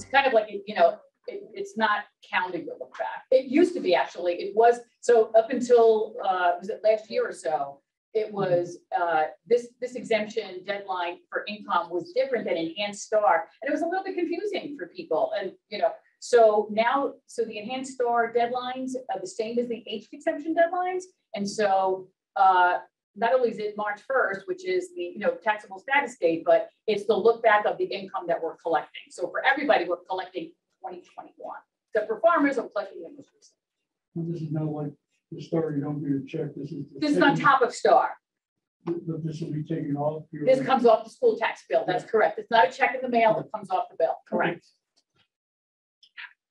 it's kind of like, you know, it's not counting the look back. It used to be, actually. It was, so up until, was it last year or so, it was, this exemption deadline for income was different than Enhanced Star. And it was a little bit confusing for people. And, you know, so now, so the Enhanced Star deadlines are the same as the age exemption deadlines. And so not only is it March 1st, which is the, you know, taxable status date, but it's the look back of the income that we're collecting. So for everybody, we're collecting 2021. So for farmers, I'm collecting the most recent. This is not like the Star, you don't get a check. This is on top of Star. This will be taken off. This comes off the school tax bill. That's correct. It's not a check in the mail. It comes off the bill. Correct.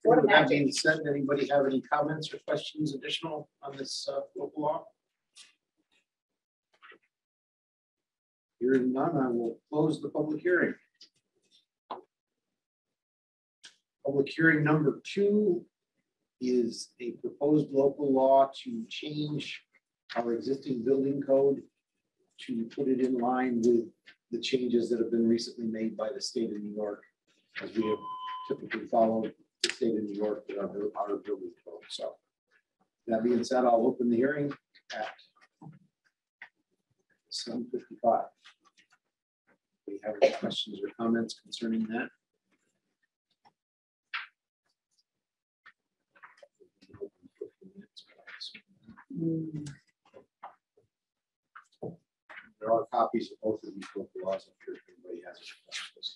With that being said, anybody have any comments or questions additional on this local law? Hearing none, I will close the public hearing. Public hearing number 2 is a proposed local law to change our existing building code to put it in line with the changes that have been recently made by the state of New York, as we have typically followed the state of New York with our building code. So that being said, I'll open the hearing at 7:55. Do we have any questions or comments concerning that? There are copies of both of these local laws. I'm sure if anybody has any questions.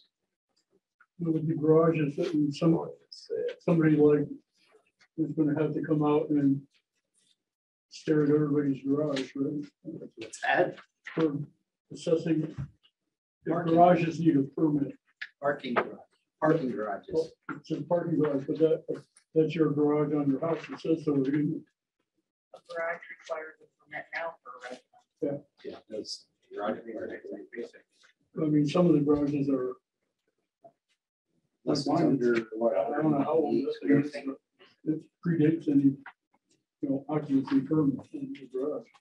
With the garages, that somebody like is going to have to come out and stare at everybody's garage, right? What's that? For assessing, the garages need a permit. Parking garages. Well, it's a parking garage, but that's your garage on your house. It says so. A garage requires a permit now for a restaurant. Yeah. Yeah, that's garage. I mean, some of the garages are. Less than under what? I don't know how old it is. It predates any, you know, occupancy permit in the garage.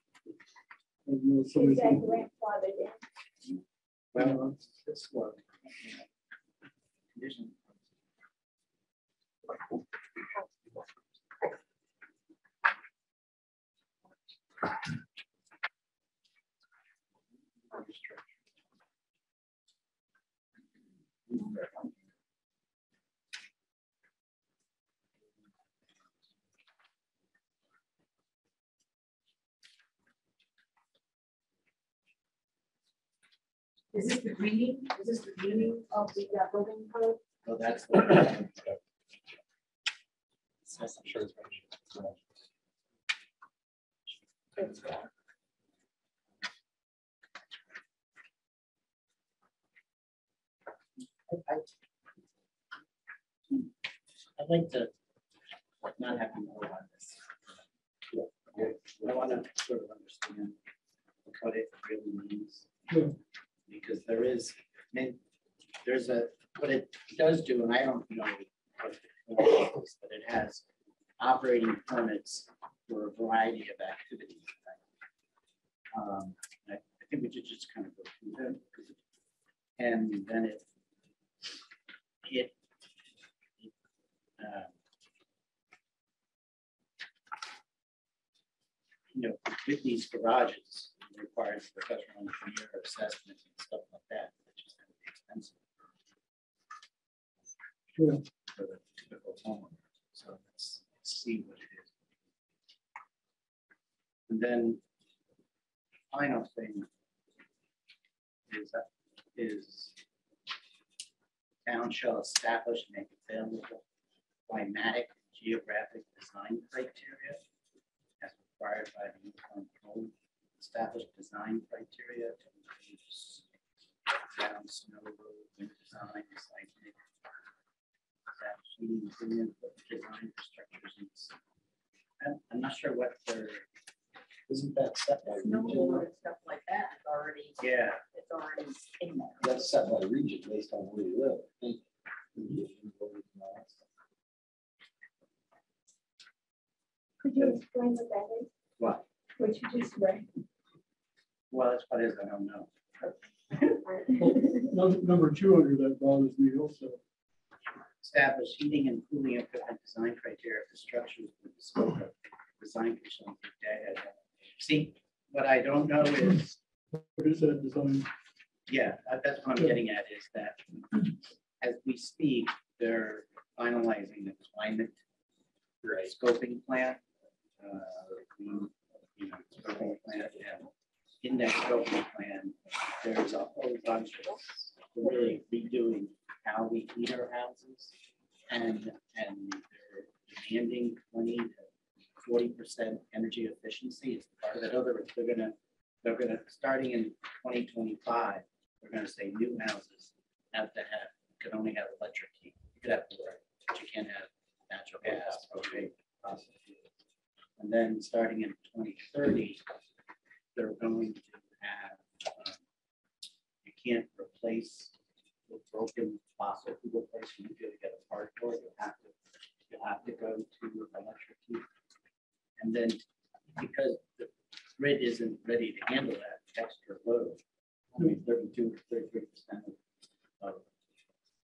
And, you know, somebody said, Well, it's what? Condition. Is this the greening? Is this the greening of the building code? No, that's the. I'm sure it's I'd like to not have to know about this. I want to sort of understand what it really means. Yeah. Because there is, I mean, there's what it does do, and I don't know what it is, but it has operating permits for a variety of activities. I think we should just kind of go through them. And then you know, with these garages, it requires professional engineer assessment and stuff like that, which is going to be expensive. Sure. For the typical homeowner. So let's see what it is. And then final thing is town shall establish and make available climatic and geographic design criteria as required by the uniform code. Establish design criteria to include down snow road, wind design, cycling, design for structures. I'm not sure what they're. Isn't that set by region? And stuff like that is already. Yeah. It's already in there. That's set by region based on where you live. Could you explain what that is? What? What you just read? Well, that's what it is. I don't know. Number 2 under that bothers me also. establish heating and cooling equipment design criteria for structures with the scope of design conditions. See, what I don't know is, What is that design? yeah, that's what I'm getting at is that as we speak, they're finalizing the climate scoping plan. Scoping plan, and in that scoping plan, there's a whole bunch of really redoing how we heat our houses, and they're demanding 20 to 40% energy efficiency as part of it. They're gonna starting in 2025. They're gonna say new houses can only have electric heat. You could have water, but you can't have natural gas, propane, fossil fuels. And then starting in 2030, they're going to have you can't replace the broken fossil fuel place. You need to get a part for it. You have to go to electric heat. And then because the grid isn't ready to handle that extra load, only 32 to 33% of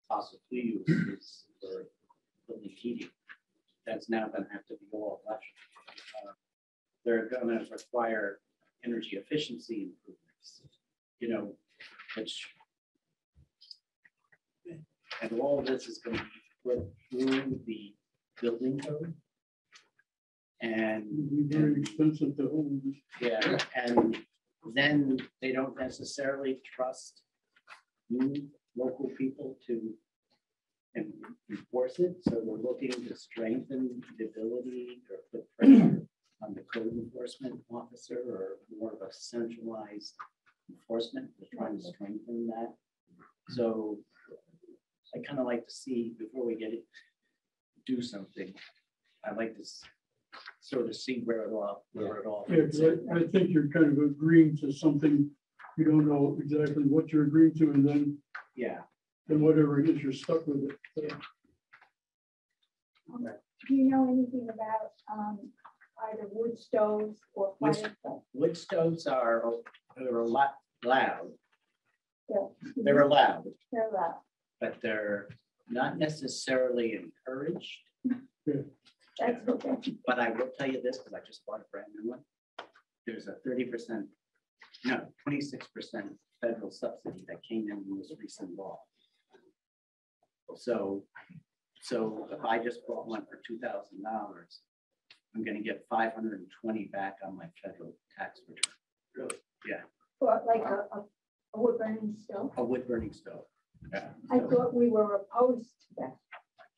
fossil fuel is for building heating. That's now going to have to be all electric. They're going to require energy efficiency improvements, which, and all of this is going to be put through the building code. And It'd be very expensive to hold. yeah, and then they don't necessarily trust new local people to enforce it. So we're looking to strengthen the ability or put pressure on the code enforcement officer or more of a centralized enforcement. We're trying to strengthen that. So I kind of like to see before we do something. I like to sort of see where it all. Yeah, because I think you're kind of agreeing to something you don't know exactly what you're agreeing to, and then whatever it is, you're stuck with it. So, Do you know anything about either wood stoves or fire stoves? Wood stoves are a lot loud. Yeah. They're allowed, They're allowed. but they're not necessarily encouraged. That's okay. But I will tell you this, because I just bought a brand new one. There's a 26% federal subsidy that came in this recent law. So if I just bought one for $2,000, I'm going to get $520 back on my federal tax return. Really? Yeah. Or like a wood burning stove. A wood burning stove. Yeah. I thought we were opposed to that.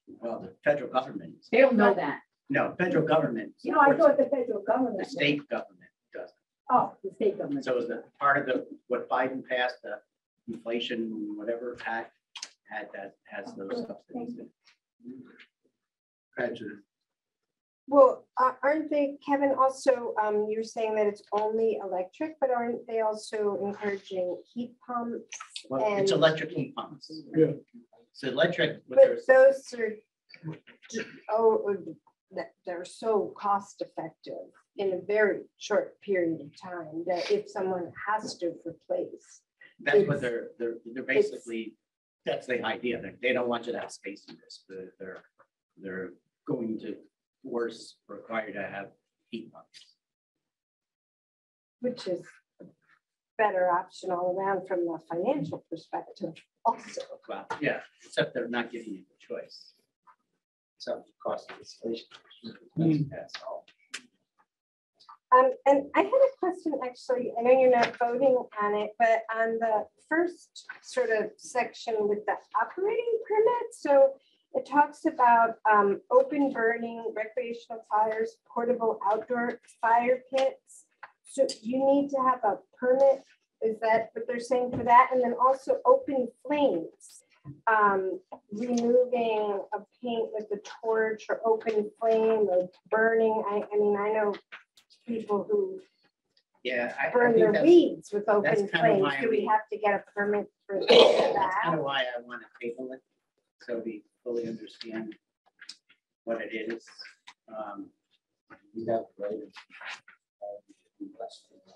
Well, the federal government. They don't know that. No, federal government. You know, I supports thought it. the federal government. The state government does. Oh, the state government. So the part of what Biden passed, the inflation, whatever act has those subsidies in it. Well, aren't they, Kevin, also, you're saying that it's only electric, but aren't they also encouraging heat pumps? Well, it's electric heat pumps. Yeah. So electric, But those are, they're so cost effective in a very short period of time that if someone has to replace. that's what they're basically, that's the idea. They don't want you to have space in this. They're going to require to have heat pumps. Which is a better option all around from the financial perspective also. Well, yeah, except they're not giving you the choice. So the cost of installation. That's all. And I had a question, actually. I know you're not voting on it, but on the first sort of section with the operating permit. So it talks about open burning, recreational fires, portable outdoor fire pits. So you need to have a permit. Is that what they're saying for that? And then also open flames, removing a paint with a torch or open flame or burning. I mean, I know people who burn think their weeds with open that's kinda flames. why Do we we- have to get a permit for That's kind that? of why I want to table it, so we fully understand what it is. We have right.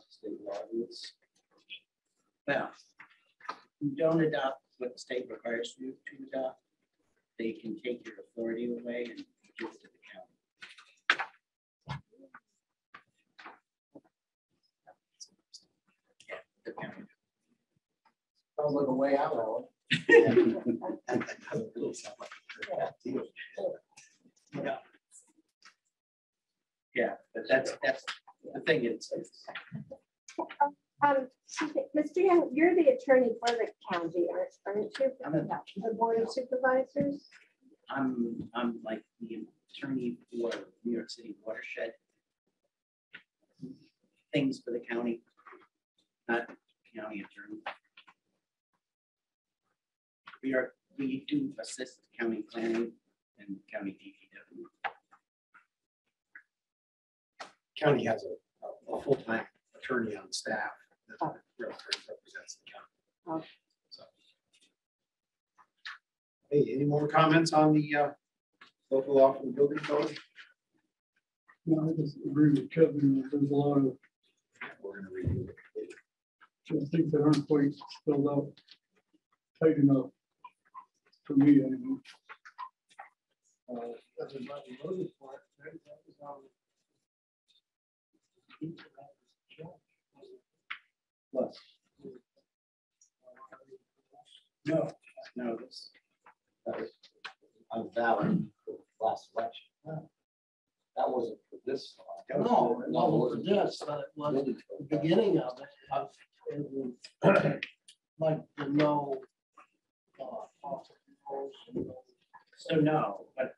State law is. Well, you don't adopt what the state requires you to adopt. they can take your authority away and give it to the county. Yeah, the county. Sounds like a way out, Alan. Yeah. Yeah, but that's the thing. It's Mr. Young, you're the attorney for the county, aren't you? I'm a- The board of supervisors? I'm like the attorney for New York City watershed things for the county, not county attorney. We do assist county planning and county DPW. County has a full-time attorney on staff that represents the county. Oh. So. Hey, any more comments on the local law from the building code? No, I just agree with Kevin, that there's a lot of We're gonna review it later. things that aren't quite spelled out tight enough for me, anyway. Everybody voted for it, right? That was on- What? No, no, this. That was on ballot for last election. That wasn't for this. No, it wasn't for this, but it was the beginning of it. It was like the no. Fossil fuels and no- So no, but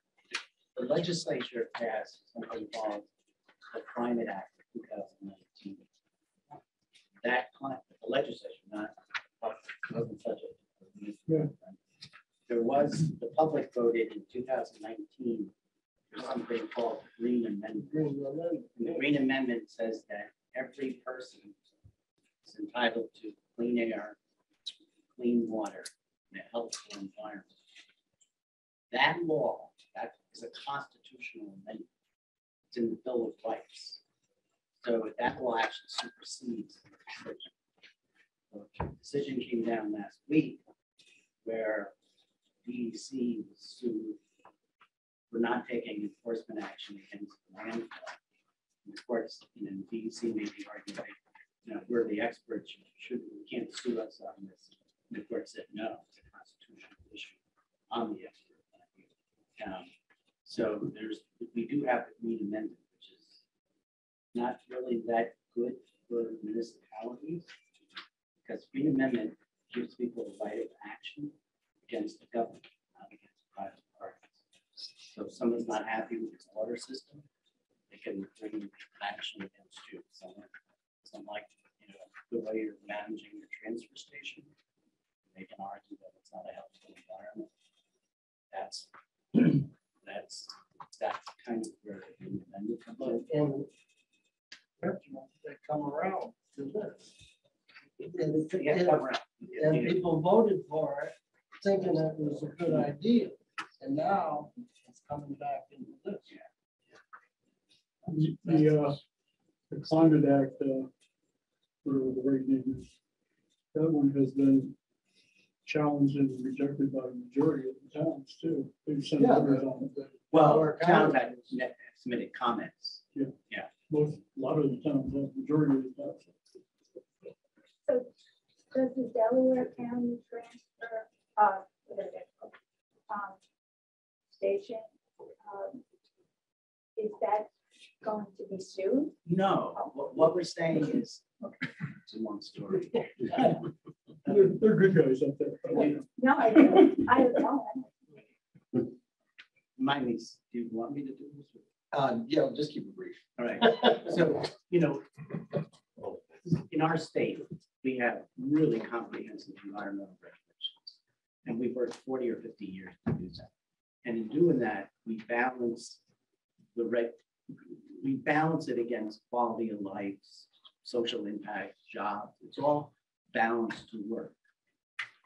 the legislature passed something called the Climate Act of 2019. That the legislature, not wasn't such a. Yeah. There was, the public voted in 2019 for something called the Green Amendment. And the Green Amendment says that every person is entitled to clean air, clean water, and a healthful environment. That law, that is a constitutional amendment. It's in the Bill of Rights. So that law actually supersedes the decision. The decision came down last week where DEC was sued for not taking enforcement action against the landfill. And of course, DEC made the argument, we're the experts, you can't sue us on this. And the court said, no, it's a constitutional issue. I'm the expert. So we do have the Green Amendment, which is not really that good for municipalities, because Green Amendment gives people a right of action against the government, not against private parties. So if someone's not happy with its water system, they can bring action against you. Something like the way you're managing your transfer station, they can argue that it's not a healthful environment. That's kind of where the Green Amendment comes in. And they come around to this. And Yeah, come around. and people voted for it, thinking it was a good idea. And now it's coming back into this. The Climate Act, whatever the right name is, that one has been challenged and rejected by the majority of the towns too. They've sent letters on it. Well, towns had submitted comments. A lot of the towns, the majority of the towns. So does the Delaware County transfer, station, is that going to be sued? No, what we're saying is, it's a long story. They're good guys up there. No, I don't. I don't know. Remind me, do you want me to do this? Yeah, just keep it brief. All right, so, in our state, we have really comprehensive environmental regulations. And we've worked 40 or 50 years to do that. And in doing that, we balance it against quality of life, social impact, jobs. It's all balanced to work.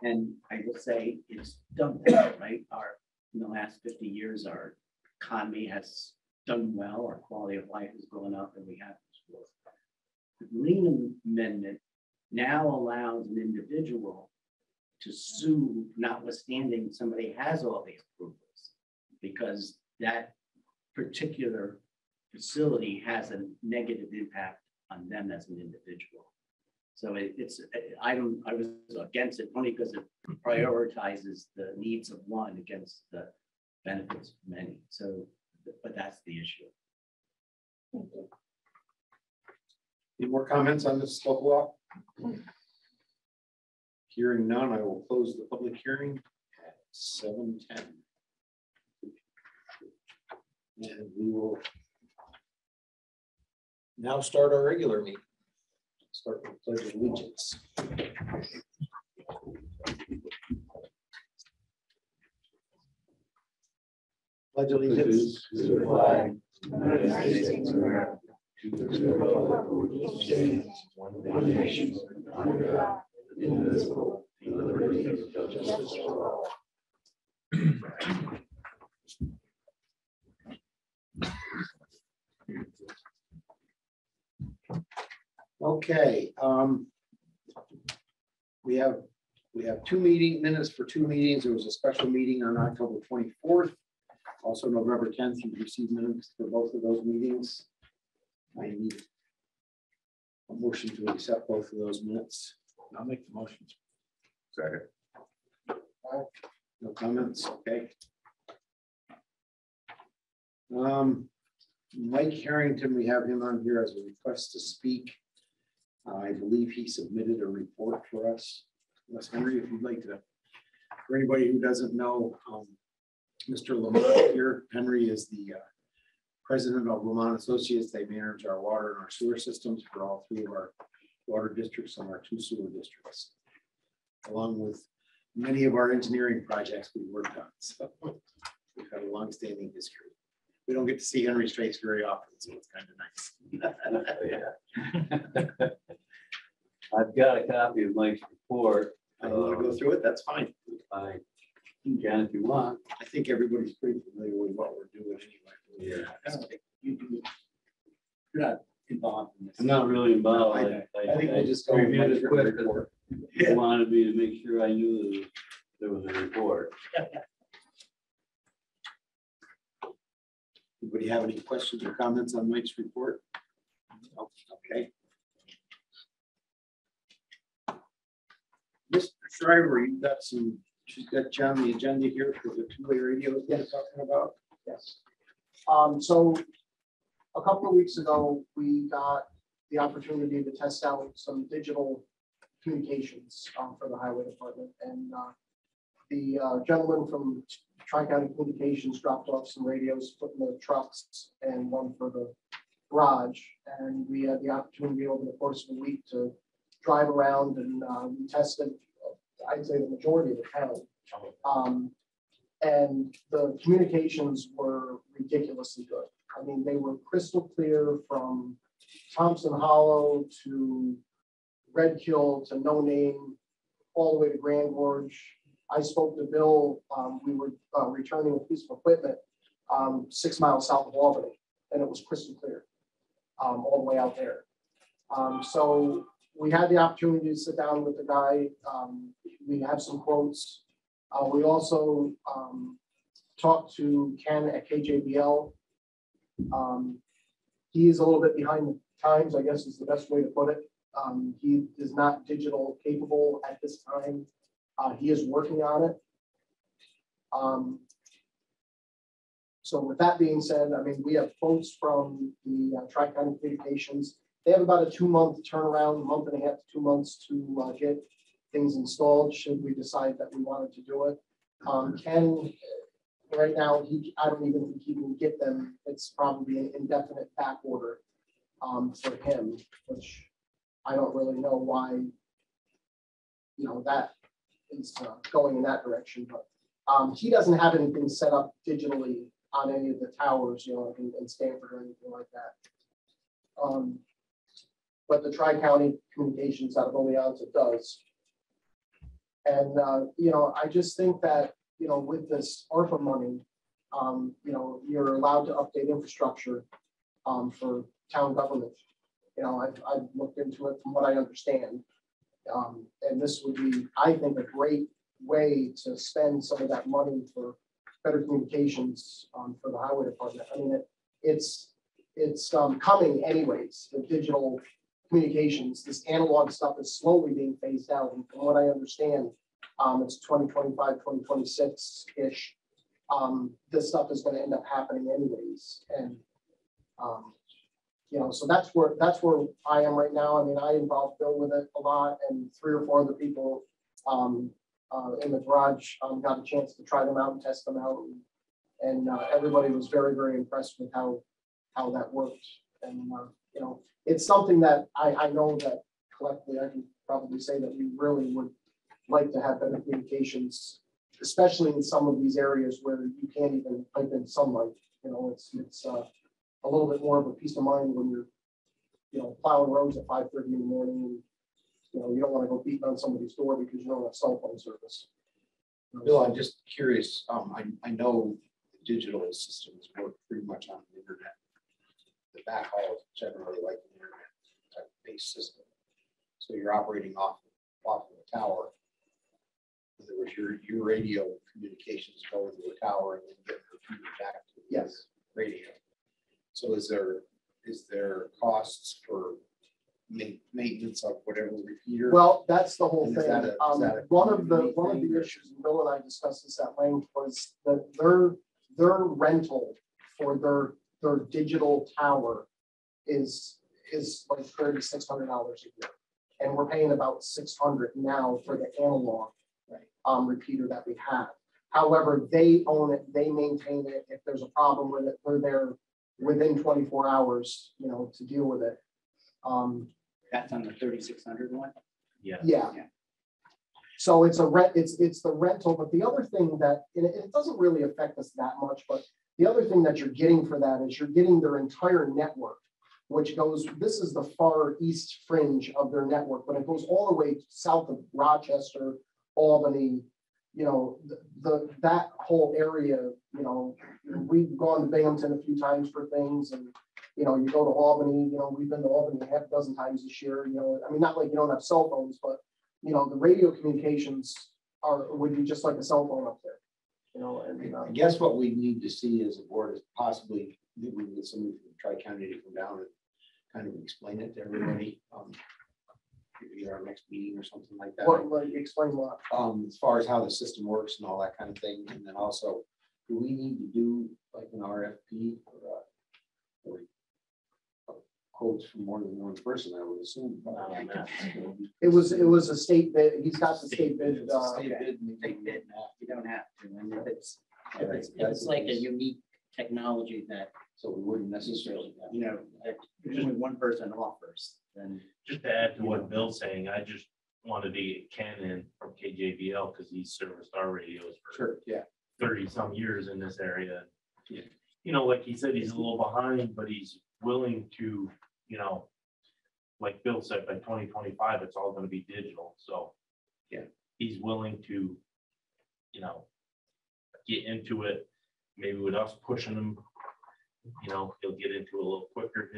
And I will say it's done that, right? In the last 50 years, our economy has done well, our quality of life has gone up, and we have this work. The Green Amendment now allows an individual to sue notwithstanding somebody has all these approvals, because that particular facility has a negative impact on them as an individual. So I was against it only because it prioritizes the needs of one against the benefits of many. So, but that's the issue. Any more comments on this local law? Hearing none, I will close the public hearing at 7:10. And we will now start our regular meeting. Start with Pledge of Allegiance. Pledge allegiance to the flag of the United States of America, to the republic for which it stands, one nation, under God, indivisible, with liberty and justice for all. Okay, we have 2 meeting minutes for 2 meetings. There was a special meeting on October 24th. Also November 10th, you received minutes for both of those meetings. I need a motion to accept both of those minutes. I'll make the motion. Second. No comments, okay. Mike Harrington, we have him on here as a request to speak. I believe he submitted a report for us. Unless Henry, if you'd like to, for anybody who doesn't know, Mr. Lamont here, Henry is the president of Lamont Associates. They manage our water and our sewer systems for all 3 of our water districts and our 2 sewer districts, along with many of our engineering projects we've worked on. So we've had a long-standing history. We don't get to see Henry's face very often, so it's kind of nice. I've got a copy of Mike's report. I want to go through it. That's fine. I can if you want. I think everybody's pretty familiar with what we're doing anyway. Yeah. You're not involved in this. I'm not really involved. I think we'll just go review with it the quick. report. You wanted me to make sure I knew there was a report. Anybody have any questions or comments on Mike's report? No? Okay. Mr. Shriver, you've got she's got you on the agenda here for the 2-way radios we're talking about. Yes. So a couple of weeks ago, we got the opportunity to test out some digital communications for the highway department. And the gentleman from Tri-County Communications dropped off some radios, put in the trucks, and one for the garage. And we had the opportunity over the course of a week to drive around and we tested, I'd say, the majority of the town. And the communications were ridiculously good. I mean, they were crystal clear from Thompson Hollow to Red Hill to No Name, all the way to Grand Gorge. I spoke to Bill. We were returning a piece of equipment 6 miles south of Albany, and it was crystal clear all the way out there. So we had the opportunity to sit down with the guy. We have some quotes. We also talked to Ken at KJBL. He is a little bit behind the times, I guess is the best way to put it. He is not digital capable at this time. He is working on it. So with that being said, I mean, we have quotes from the Tri-County Communications. They have about a 2-month turnaround, 1.5 to 2 months to get things installed should we decide that we wanted to do it. Ken, right now, I don't even think he can get them. It's probably an indefinite back order for him, which I don't really know why, that is going in that direction. But he doesn't have anything set up digitally on any of the towers, like in Stanford or anything like that. But the Tri-County Communications out of Oleanza does. And, I just think that, with this ARPA money, you're allowed to update infrastructure for town government. I've looked into it from what I understand. And this would be, I think, a great way to spend some of that money for better communications for the highway department. I mean, it's coming anyways, the digital communications. This analog stuff is slowly being phased out. And from what I understand, it's 2025, 2026-ish. This stuff is going to end up happening anyways. And, so that's where I am right now. I mean, I involved Bill with it a lot, and 3 or 4 other people in the garage got a chance to try them out and test them out. And everybody was very, very impressed with how that worked. And, it's something that I know that collectively I can probably say that we really would like to have better communications, especially in some of these areas where you can't even pipe in sunlight. It's a little bit more of a peace of mind when you're, plowing roads at 5:30 in the morning, and you don't want to go beating on somebody's door because you don't have cell phone service. Bill, I'm just curious. I know the digital systems work pretty much on the internet. The backhaul is generally like an internet type based system. So you're operating off of the tower. In other words, your radio communications going to the tower and then getting repeated back to the radio. So is there costs for maintenance of whatever repeater? Well, that's the whole thing. One of the thing? issues, and Bill and I discussed this at length, was that their rental for their digital tower is like $3,600 a year, and we're paying about $600 now for the analog repeater that we have. However, they own it, they maintain it. If there's a problem with it, they're there within 24 hours, to deal with it. That's on the 3,600 one? Yeah. So it's it's the rental, but the other thing that, and it doesn't really affect us that much, but the other thing that you're getting for that is you're getting their entire network, which goes, this is the far east fringe of their network, but it goes all the way south of Rochester, Albany, that whole area, we've gone to Binghamton a few times for things, and you go to Albany, we've been to Albany half a dozen times this year, I mean, not like you don't have cell phones, but the radio communications would be just like a cell phone up there, and I guess what we need to see as a board is possibly maybe we can get somebody from Tri-County to come down and kind of explain it to everybody. Maybe our next meeting or something like that. Explain what? As far as how the system works and all that kind of thing, and then also, do we need to do like an RFP or quotes from more than one person? I would assume. It was a state bid. He's got the state bid. State bid. You don't have to. And if it's like a unique technology that, so we wouldn't necessarily, that usually one person offers, then. Just to add to what Bill's saying, I just wanted to get Ken in from KJVL because he's serviced our radios for 30 some years in this area. Yeah. Like he said, he's a little behind, but he's willing to, like Bill said, by 2025, it's all going to be digital. So he's willing to, get into it. Maybe with us pushing him, he'll get into it a little quicker.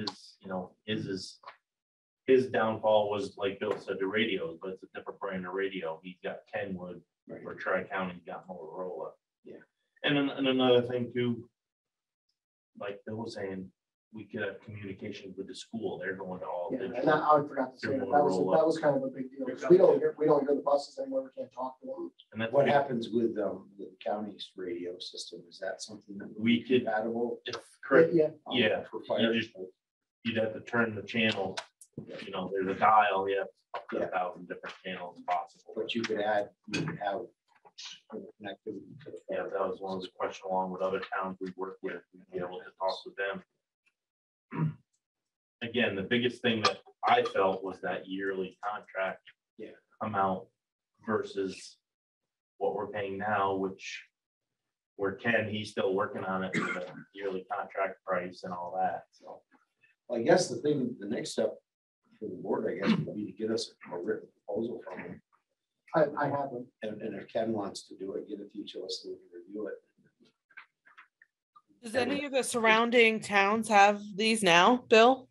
His downfall was, like Bill said, the radios, but it's a different brand of radio. He's got Kenwood, or Tri-County got Motorola. Yeah. And then another thing too, like Bill was saying, we could have communications with the school. They're going to all digital. And I forgot to say that was kind of a big deal. We don't hear the buses anymore. We can't talk to them. And then what happens with the county's radio system? Is that something that we could compatible? Correct. Yeah. For fire. You'd have to turn the channel. There's a dial. You have up to 1,000 different channels possible. But you could have connectivity to the fire. Yeah, that was one of the questions along with other towns we work with. We'd be able to talk with them. Again, the biggest thing that I felt was that yearly contract amount versus what we're paying now, which he's still working on it with the yearly contract price and all that. So I guess the next step for the board, I guess, would be to get us a written proposal from them. I have them. And if Ken wants to do it, get it to each of us so we can review it. Does any of the surrounding towns have these now, Bill?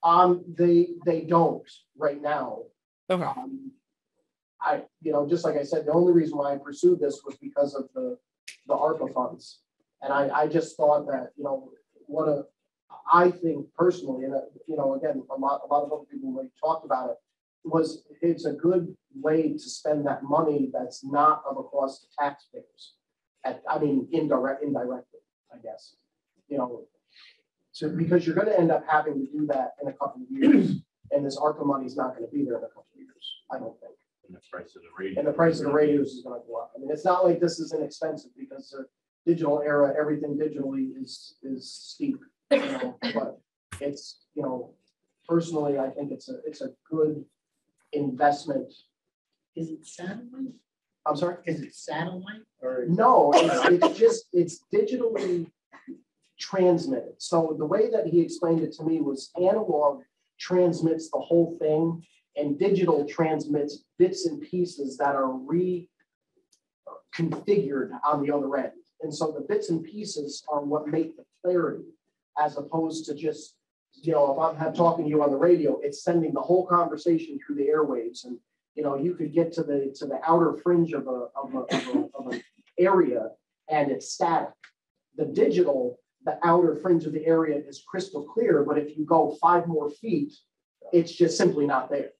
They don't right now. Okay. Just like I said, the only reason why I pursued this was because of the ARPA funds. And I just thought that, I think personally, and again, a lot of other people like talked about it, it's a good way to spend that money that's not of a cost to taxpayers. Indirectly, I guess, because you're going to end up having to do that in a couple of years, and this ARPA money is not going to be there in a couple of years, I don't think. And the price of the radio. And the price of the radios is going to go up. I mean, it's not like this is inexpensive because the digital era, everything digitally is steep, but it's, personally, I think it's a good investment. Is it satellite? I'm sorry? Is it satellite or? No, it's digitally transmitted. So the way that he explained it to me was analog transmits the whole thing and digital transmits bits and pieces that are reconfigured on the other end. And so the bits and pieces are what make the clarity, as opposed to just, if I'm talking to you on the radio, it's sending the whole conversation through the airwaves. And, you could get to the outer fringe of an area and it's static. The digital, the outer fringe of the area is crystal clear, but if you go 5 more feet, it's just simply not there.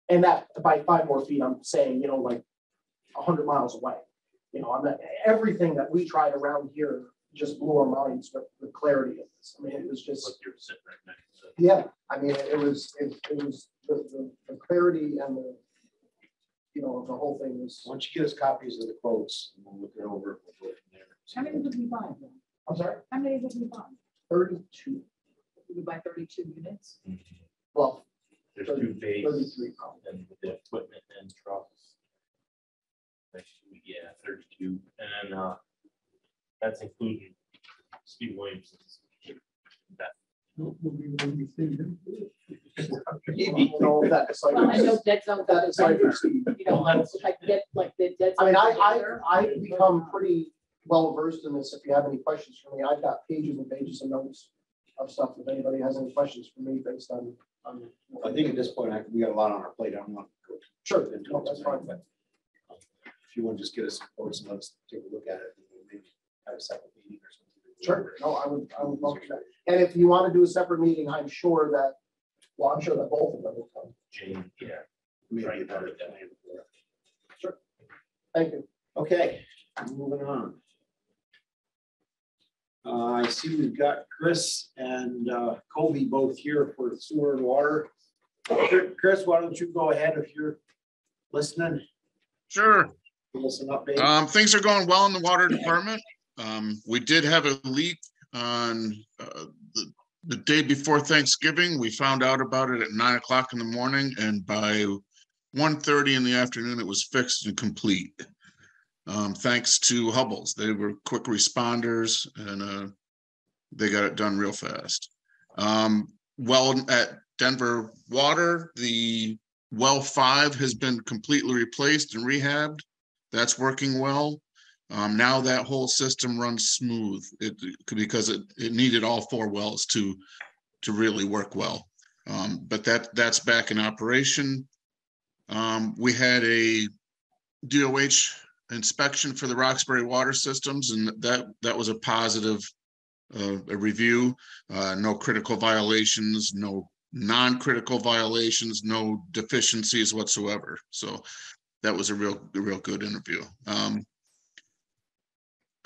And that by 5 more feet, I'm saying, like 100 miles away. Everything that we tried around here just blew our minds with the clarity of this. I mean, it was just. Like you're sitting right next to it. Yeah, I mean, it was the clarity and the whole thing was. Why don't you get us copies of the quotes and we'll look it over. We'll go from there. How many did we buy? I'm sorry? How many did we buy? 32. Did we buy 32 units? Well, There's 30, 2 bays 33. and with the equipment and trucks. Yeah, 32, and that's including Steve Williamson's. Well, I know dead zone. That's like the dead zone. I've become pretty well versed in this. If you have any questions for me, I've got pages and pages of notes of stuff. If anybody has any questions for me based on I think at this point, we got a lot on our plate. I don't want to go. Sure, no, that's fine. But if you want to just get us some quotes and let's take a look at it, and maybe have a separate meeting or something. Sure. No, I would love to. And if you want to do a separate meeting, I'm sure that both of them will come. Jane, yeah. Maybe Right. about it. Sure. Thank you. Okay, moving on. I see we've got Chris and Colby both here for sewer and water. Chris, why don't you go ahead if you're listening? Sure. Give us an update. Things are going well in the water department. We did have a leak on the day before Thanksgiving. We found out about it at 9 o'clock in the morning, and by 1:30 in the afternoon, it was fixed and complete. Thanks to Hubble's. They were quick responders and they got it done real fast. Well, at Denver Water, the well 5 has been completely replaced and rehabbed. That's working well. Now that whole system runs smooth because it needed all 4 wells to really work well. But that's back in operation. We had a DOH inspection for the Roxbury water systems, and that was a positive a review. No critical violations, no non-critical violations, no deficiencies whatsoever. So that was a real good interview.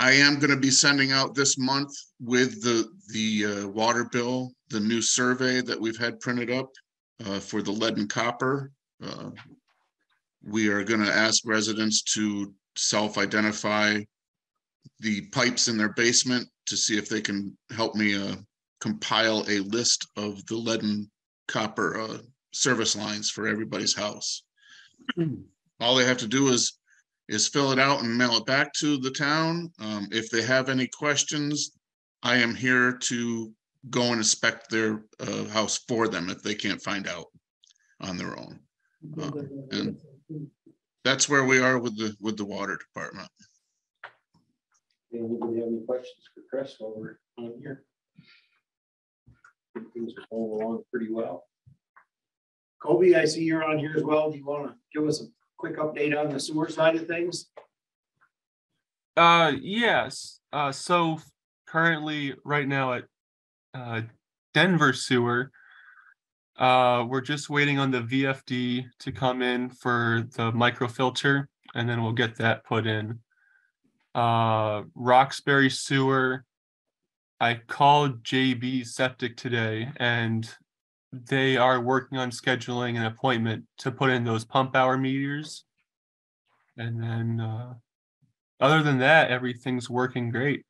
I am going to be sending out this month with the water bill, the new survey that we've had printed up for the lead and copper. We are going to ask residents to self-identify the pipes in their basement to see if they can help me compile a list of the lead and copper service lines for everybody's house. All they have to do is fill it out and mail it back to the town. If they have any questions, I am here to go and inspect their house for them if they can't find out on their own. And that's where we are with the water department. Anybody have any questions for Chris while we're on here? Things are going along pretty well. Kobe, I see you're on here as well. Do you want to give us a quick update on the sewer side of things? Yes. So currently right now at Denver Sewer, we're just waiting on the VFD to come in for the microfilter, and then we'll get that put in. Roxbury Sewer, I called JB Septic today, and they are working on scheduling an appointment to put in those pump hour meters. And then other than that, everything's working great.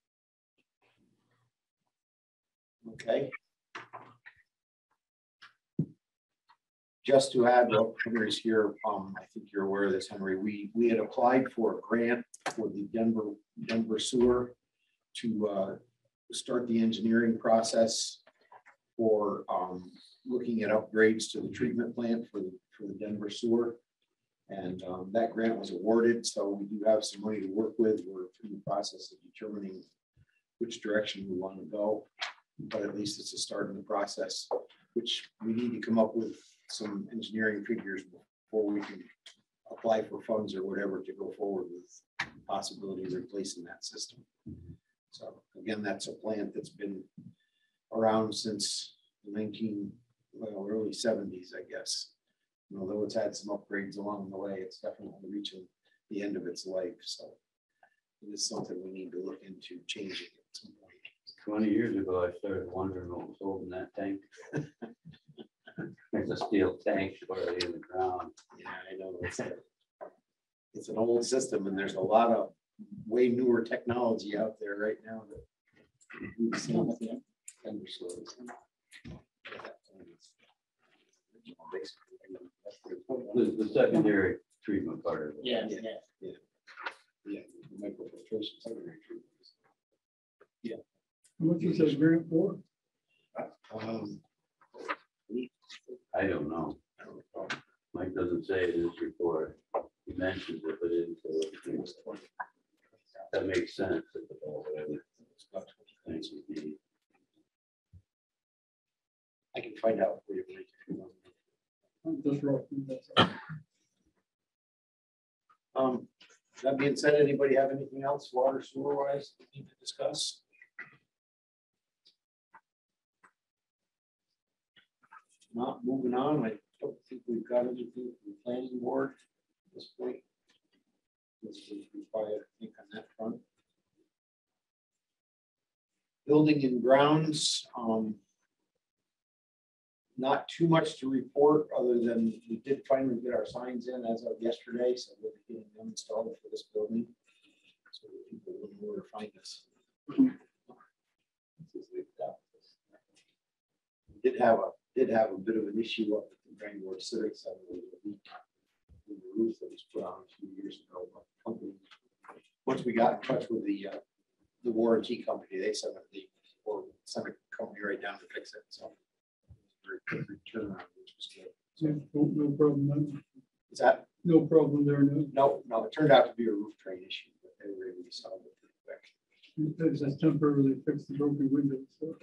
Okay. Just to add what Henry's here, I think you're aware of this, Henry. We had applied for a grant for the Denver Sewer to start the engineering process for looking at upgrades to the treatment plant for the Denver Sewer. And that grant was awarded, so we do have some money to work with. We're in the process of determining which direction we want to go, but at least it's a start in the process, which we need to come up with some engineering figures before we can apply for funds or whatever to go forward with the possibility of replacing that system. So again, that's a plant that's been around since the early 70s, I guess. And although it's had some upgrades along the way, it's definitely reaching the end of its life. So it is something we need to look into changing at some point. 20 years ago, I started wondering what was holding that tank. There's a steel tank squarely in the ground. Yeah, I know. It's an old system, and there's a lot of way newer technology out there right now. The secondary treatment part of it. Yeah. Microfiltration secondary treatment. Yeah. How much is that grant for? I don't know. Mike doesn't say it in his report. He mentions it, but it didn't say it. That makes sense. I can find out for you. Just roughly, That being said, anybody have anything else water sewer wise that we need to discuss? Not moving on. I don't think we've got anything from the planning board at this point. This is required, I think, on that front. Building and grounds, not too much to report other than we did finally get our signs in as of yesterday, so we're getting them installed for this building, so that people will know where to find us. Did have a bit of an issue up at the Grand Ward Civic Center with the roof that was put on a few years ago. Once we got in touch with the warranty company, they sent a company right down to fix it. So very quick turnaround, which was good. So, no problem there. Is that no problem there? No, it turned out to be a roof train issue, but they were able to solve it pretty quick. It just temporarily fixed the broken windows. So.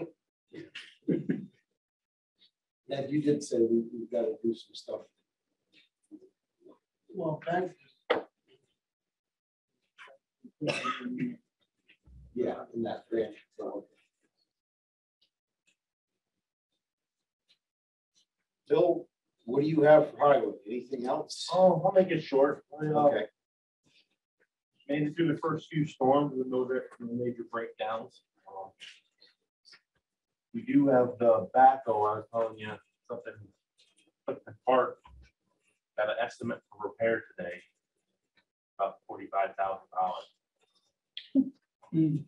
Ned, you did say we've got to do some stuff. Well, that's yeah, in that branch. So. Bill, what do you have for highway? Anything else? Oh, I'll make it short. Okay. Made it through the first few storms with no major breakdowns. We do have the backhoe. I was telling you something took apart. Got an estimate for repair today, about $45,000.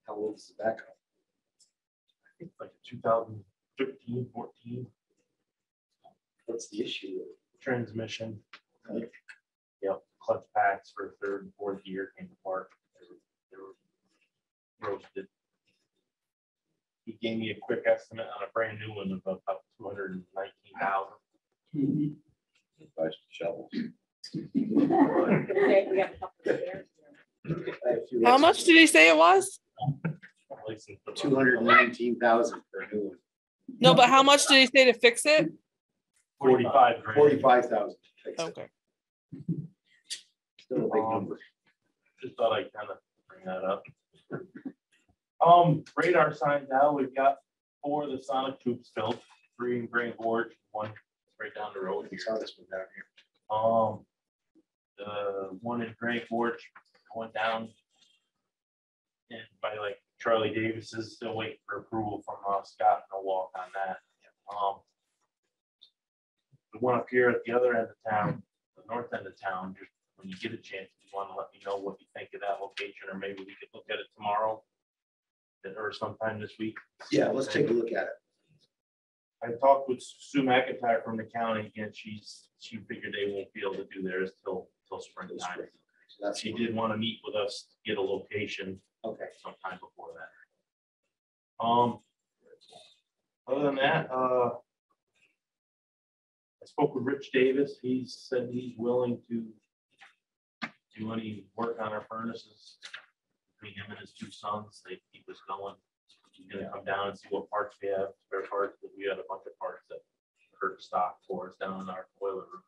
How old is the backhoe? I think it's like 2015, 14. What's the issue? Transmission. Yep, clutch packs for third and fourth gear came apart. They were roasted. He gave me a quick estimate on a brand new one of about $219,000. Buy some shovels. Okay, we got a couple of there. How much did he say it was? 219,000 for a new one. No, but how much did he say to fix it? 45 grand. 45,000. Okay. Still a big number. Just thought I'd kind of bring that up. Radar signs out, we've got 4 of the Sonic tubes built, 3 in Grand Gorge, 1 right down the road here. Saw this one down here. The one in Grand Gorge went down and by like Charlie Davis is still waiting for approval from Scott and a walk on that. The one up here at the other end of town, the north end of town, just when you get a chance, if you want to let me know what you think of that location, or maybe we could look at it tomorrow or sometime this week. Yeah, let's take a look at it. I talked with Sue McIntyre from the county, and she figured they won't be able to do theirs till springtime. So that's She did want to meet with us to get a location. Okay. Sometime before that. Other than that, I spoke with Rich Davis. He said he's willing to do any work on our furnaces between him and his 2 sons. They keep us going. He's gonna come down and see what parts we have, spare parts, because we had a bunch of parts that hurt stock for us down in our boiler room.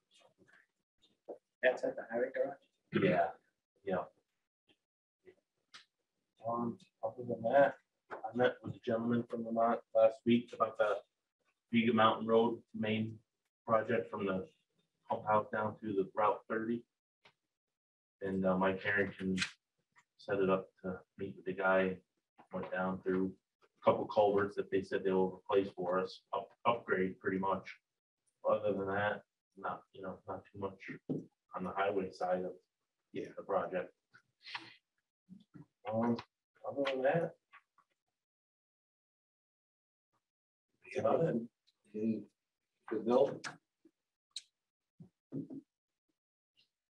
That's at the highway garage? Yeah, yeah. Other than that, I met with the gentleman from Vermont last week about the Vega Mountain Road main project from the pump house down to the Route 30. And Mike Harrington set it up to meet with the guy, went down through a couple culverts that they said they will replace for us, upgrade pretty much. Other than that, not too much on the highway side of the project. Other than that, about it. Good Bill. As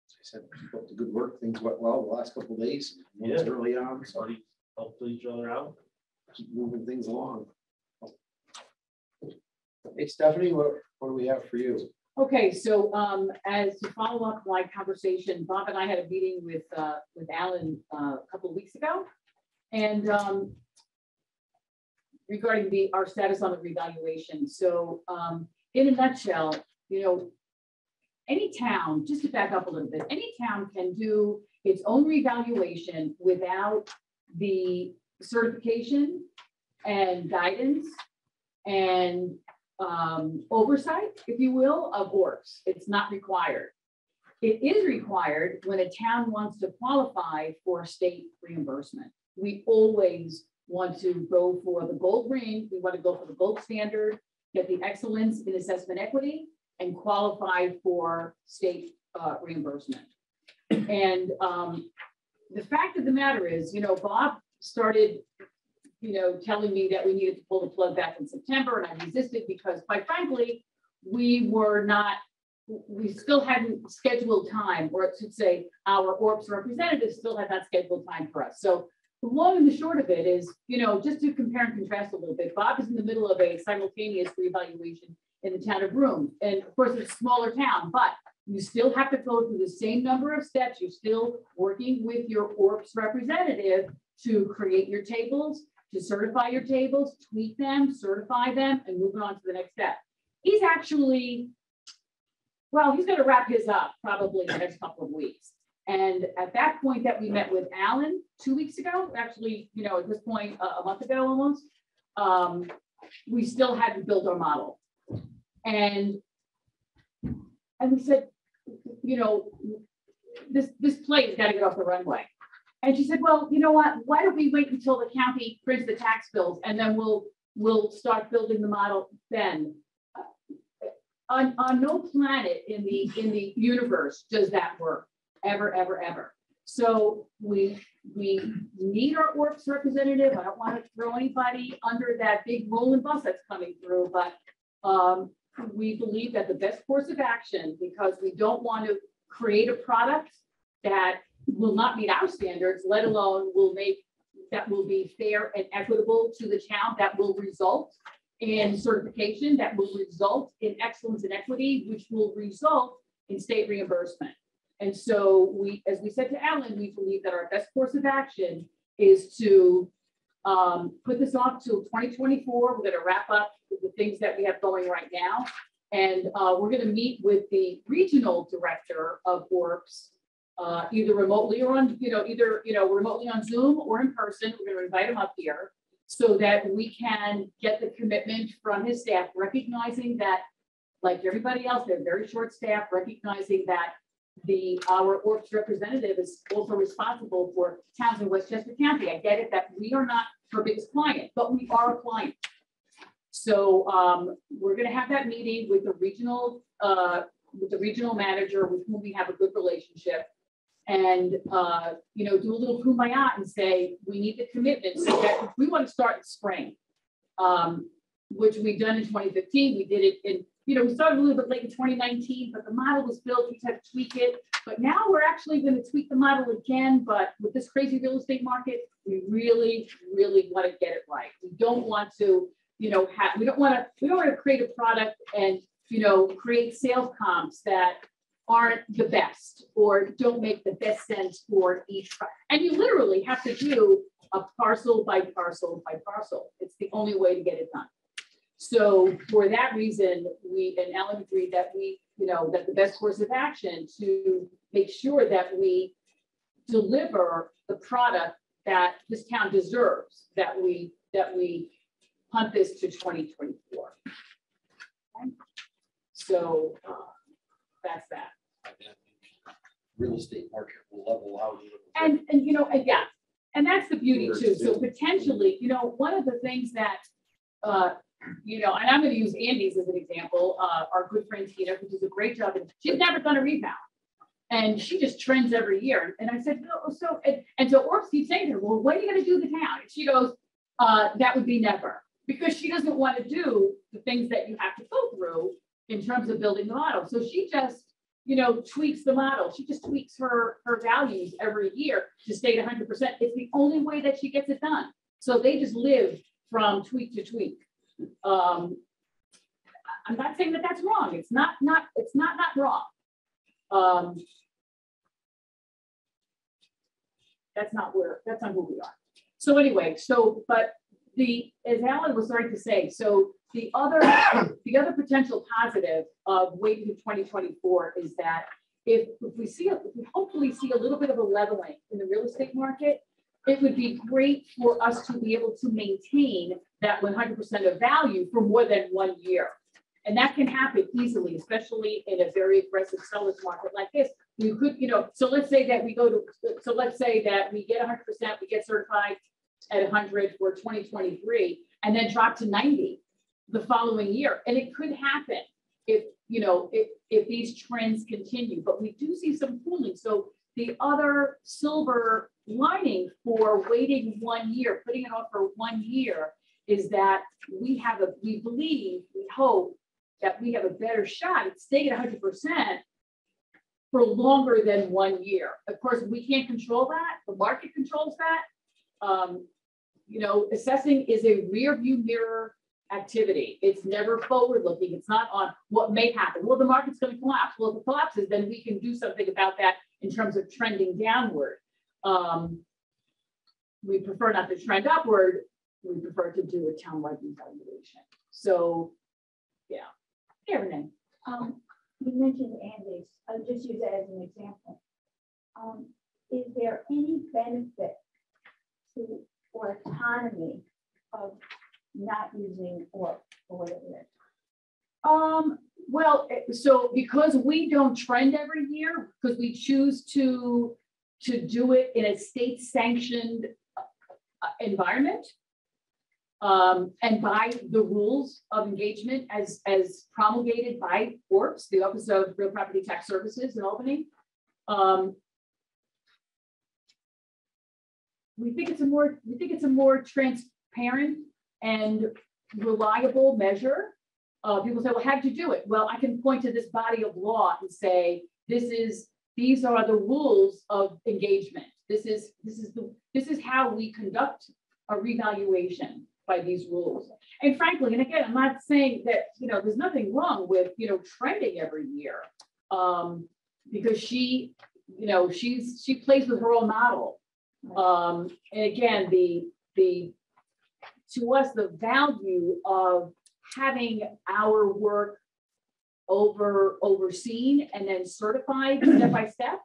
I said, keep up the good work. Things went well the last couple of days. Yeah. Early on, so Everybody helped each other out. keep moving things along. Hey Stephanie, what do we have for you? Okay, so as to follow up my conversation, Bob and I had a meeting with Alan a couple of weeks ago, and regarding our status on the revaluation. So in a nutshell, any town, just to back up a little bit, any town can do its own revaluation without the certification and guidance and oversight, if you will, of ORCs. It's not required. It is required when a town wants to qualify for state reimbursement. We always want to go for the gold ring. We want to go for the gold standard, get the excellence in assessment equity, and qualify for state reimbursement. And the fact of the matter is, Bob started telling me that we needed to pull the plug back in September, and I resisted because, quite frankly, we still hadn't scheduled time, or I should say our ORPS representatives still had not scheduled time for us. So the long and the short of it is, just to compare and contrast a little bit, Bob is in the middle of a simultaneous reevaluation in the town of Broome. And of course, it's a smaller town, but you still have to go through the same number of steps. You're still working with your ORPS representative to create your tables, to certify your tables, tweak them, certify them, and move on to the next step. He's actually, he's going to wrap his up probably in the next couple of weeks. And at that point that we met with Alan 2 weeks ago, actually, at this point, a month ago almost, we still hadn't built our model. And we said, this plane's got to get off the runway. And she said, well, you know what? Why don't we wait until the county prints the tax bills and then we'll start building the model then. On no planet in the universe does that work, ever, ever, ever. So we need our ORPS representative. I don't want to throw anybody under that big rolling bus that's coming through, but we believe that the best course of action, because we don't want to create a product that will not meet our standards, let alone that will be fair and equitable to the town, that will result in certification, that will result in excellence and equity, which will result in state reimbursement. And so as we said to Alan, we believe that our best course of action is to put this off till 2024. We're going to wrap up the things that we have going right now. And we're going to meet with the regional director of ORPS, either remotely or on, remotely on Zoom or in person. We're going to invite him up here so that we can get the commitment from his staff, recognizing that, like everybody else, they're very short staff, recognizing that our ORPS representative is also responsible for towns in Westchester County. I get it that we are not her biggest client, but we are a client. So we're going to have that meeting with the regional manager with whom we have a good relationship, and do a little kumbaya and say we need the commitment so that we want to start in spring, which we've done in 2015. We did it in. We started a little bit late in 2019, but the model was built. We had to tweak it. But now we're actually going to tweak the model again. But with this crazy real estate market, we really, really want to get it right. We don't want to, we don't want to create a product and, create sales comps that aren't the best or don't make the best sense for each. And you literally have to do a parcel by parcel by parcel. It's the only way to get it done. So for that reason, we and Alan agreed that that the best course of action to make sure that we deliver the product that this town deserves, that we punt this to 2024. Okay? So that's that. Real estate market will level out. And yeah, and that's the beauty too. So potentially, one of the things that and I'm going to use Andy's as an example, our good friend Tina, who does a great job, and she's never done a rebound. And she just trends every year. And I said, no, so ORPS keeps saying to her, well, when are you going to do the town? And she goes, that would be never, because she doesn't want to do the things that you have to go through in terms of building the model. So she just, tweaks the model. She just tweaks her values every year to stay at 100%. It's the only way that she gets it done. So they just live from tweak to tweak. I'm not saying that that's wrong. It's not wrong. That's not who we are. So anyway, but as Alan was starting to say, so the other potential positive of waiting to 2024 is that if we hopefully see a little bit of a leveling in the real estate market, it would be great for us to be able to maintain that 100% of value for more than 1 year. And that can happen easily, especially in a very aggressive seller's market like this. You could, so let's say that we get 100%, we get certified at 100 for 2023, and then drop to 90 the following year. And it could happen if these trends continue, but we do see some cooling. So the other silver lining for waiting 1 year, putting it off for 1 year, is that we hope that we have a better shot at staying at 100% for longer than 1 year. Of course, we can't control that. The market controls that. Assessing is a rear view mirror activity. It's never forward looking. It's not on what may happen. Well, the market's going to collapse. Well, if it collapses, then we can do something about that in terms of trending downward. We prefer not to trend upward. We prefer to do a town-wide evaluation. So, yeah. Renee. You mentioned Andy's. I'll just use that as an example. Is there any benefit to or autonomy of not using or whatever it is? Well, so because we don't trend every year, because we choose to do it in a state-sanctioned environment, and by the rules of engagement as promulgated by ORPS, the Office of Real Property Tax Services in Albany. We think it's a more transparent and reliable measure. People say, well, how'd you do it? Well, I can point to this body of law and say, these are the rules of engagement. This is how we conduct a revaluation by these rules. And frankly, and again, I'm not saying that, there's nothing wrong with, trending every year, because she plays with her own model. And again, to us, the value of having our work overseen and then certified step by step,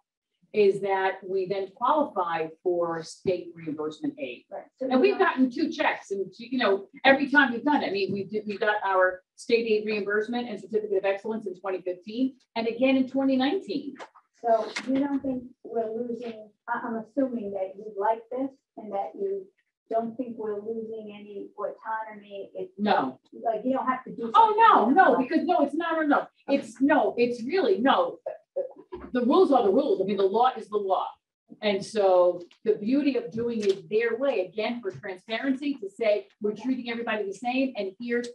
is that we then qualify for state reimbursement aid. Right. So And we've gotten 2 checks, and every time we've done it, I mean, we got our state aid reimbursement and certificate of excellence in 2015 and again in 2019. So you don't think we're losing, I'm assuming that you like this and that you don't think we're losing any autonomy. No. Like you don't have to do. Oh, no, because it's not, no. It's really, no. The rules are the rules. I mean, the law is the law. And so the beauty of doing it their way, again, for transparency, to say, we're treating everybody the same, and here's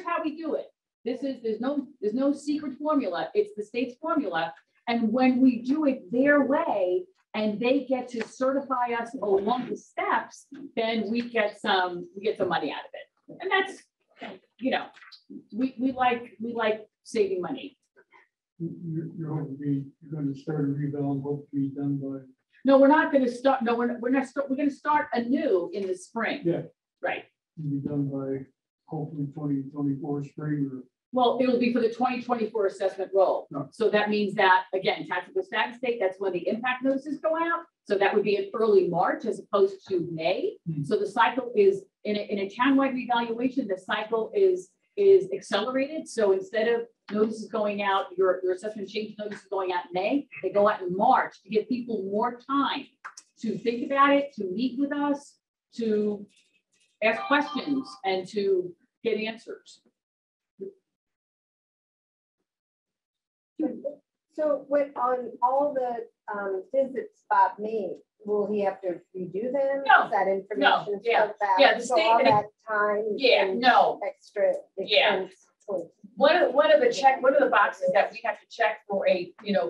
how we do it. There's no secret formula. It's the state's formula. And when we do it their way, and they get to certify us along the steps, then we get some money out of it. And that's, we like saving money. You're going to start a revale and hope to be done by. No, we're not going to start. No, we're going to start anew in the spring. Yeah. Right. Be done by hopefully 2024 spring or. Well, it'll be for the 2024 assessment roll. No. So that means that, again, taxable status date, that's when the impact notices go out. So that would be in early March as opposed to May. Mm-hmm. So the cycle is in a townwide revaluation, the cycle is accelerated. So instead of notices going out, your assessment change notices going out in May, they go out in March to give people more time to think about it, to meet with us, to ask questions, and to get answers. So on all the visits Bob made, will he have to redo them? No. Is that information? Yeah. stuff out? Yeah, the So state- all that time. Yeah, and no. Extra. Yeah. expense. One of the boxes that we have to check for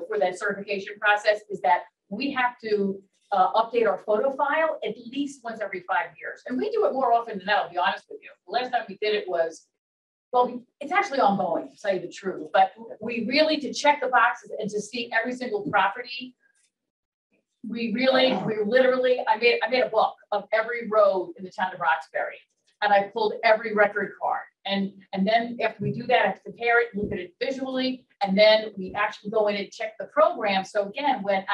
for that certification process is that we have to update our photo file at least once every 5 years. And we do it more often than that, I'll be honest with you. The last time we did it was, well, it's actually ongoing, to tell you the truth, but we really, to check the boxes and to see every single property, we literally, I made a book of every road in the town of Roxbury, and I pulled every record card. And then after we do that, I have to compare it, look at it visually, and then we actually go in and check the program. So again, when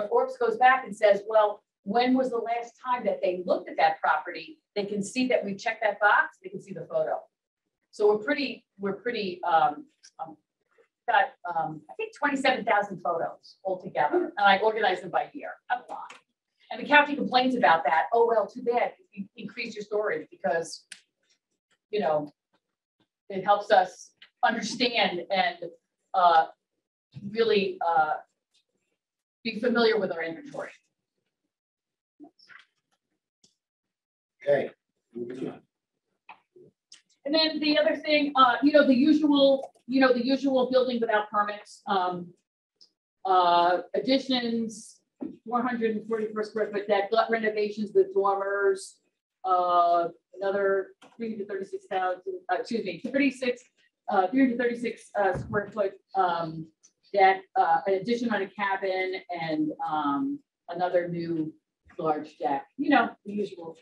ORPS goes back and says, well, when was the last time that they looked at that property, they can see that we checked that box, they can see the photo. So we're pretty got, I think 27,000 photos altogether, and I organized them by year, a lot. And the county complains about that. Oh, well, too bad, you increase your storage because, it helps us understand and really be familiar with our inventory. Okay, moving on. And then the other thing, the usual building without permits, additions, 444 square foot deck, gut renovations with dormers, another 336 square foot deck, an addition on a cabin, and another new large deck, the usual.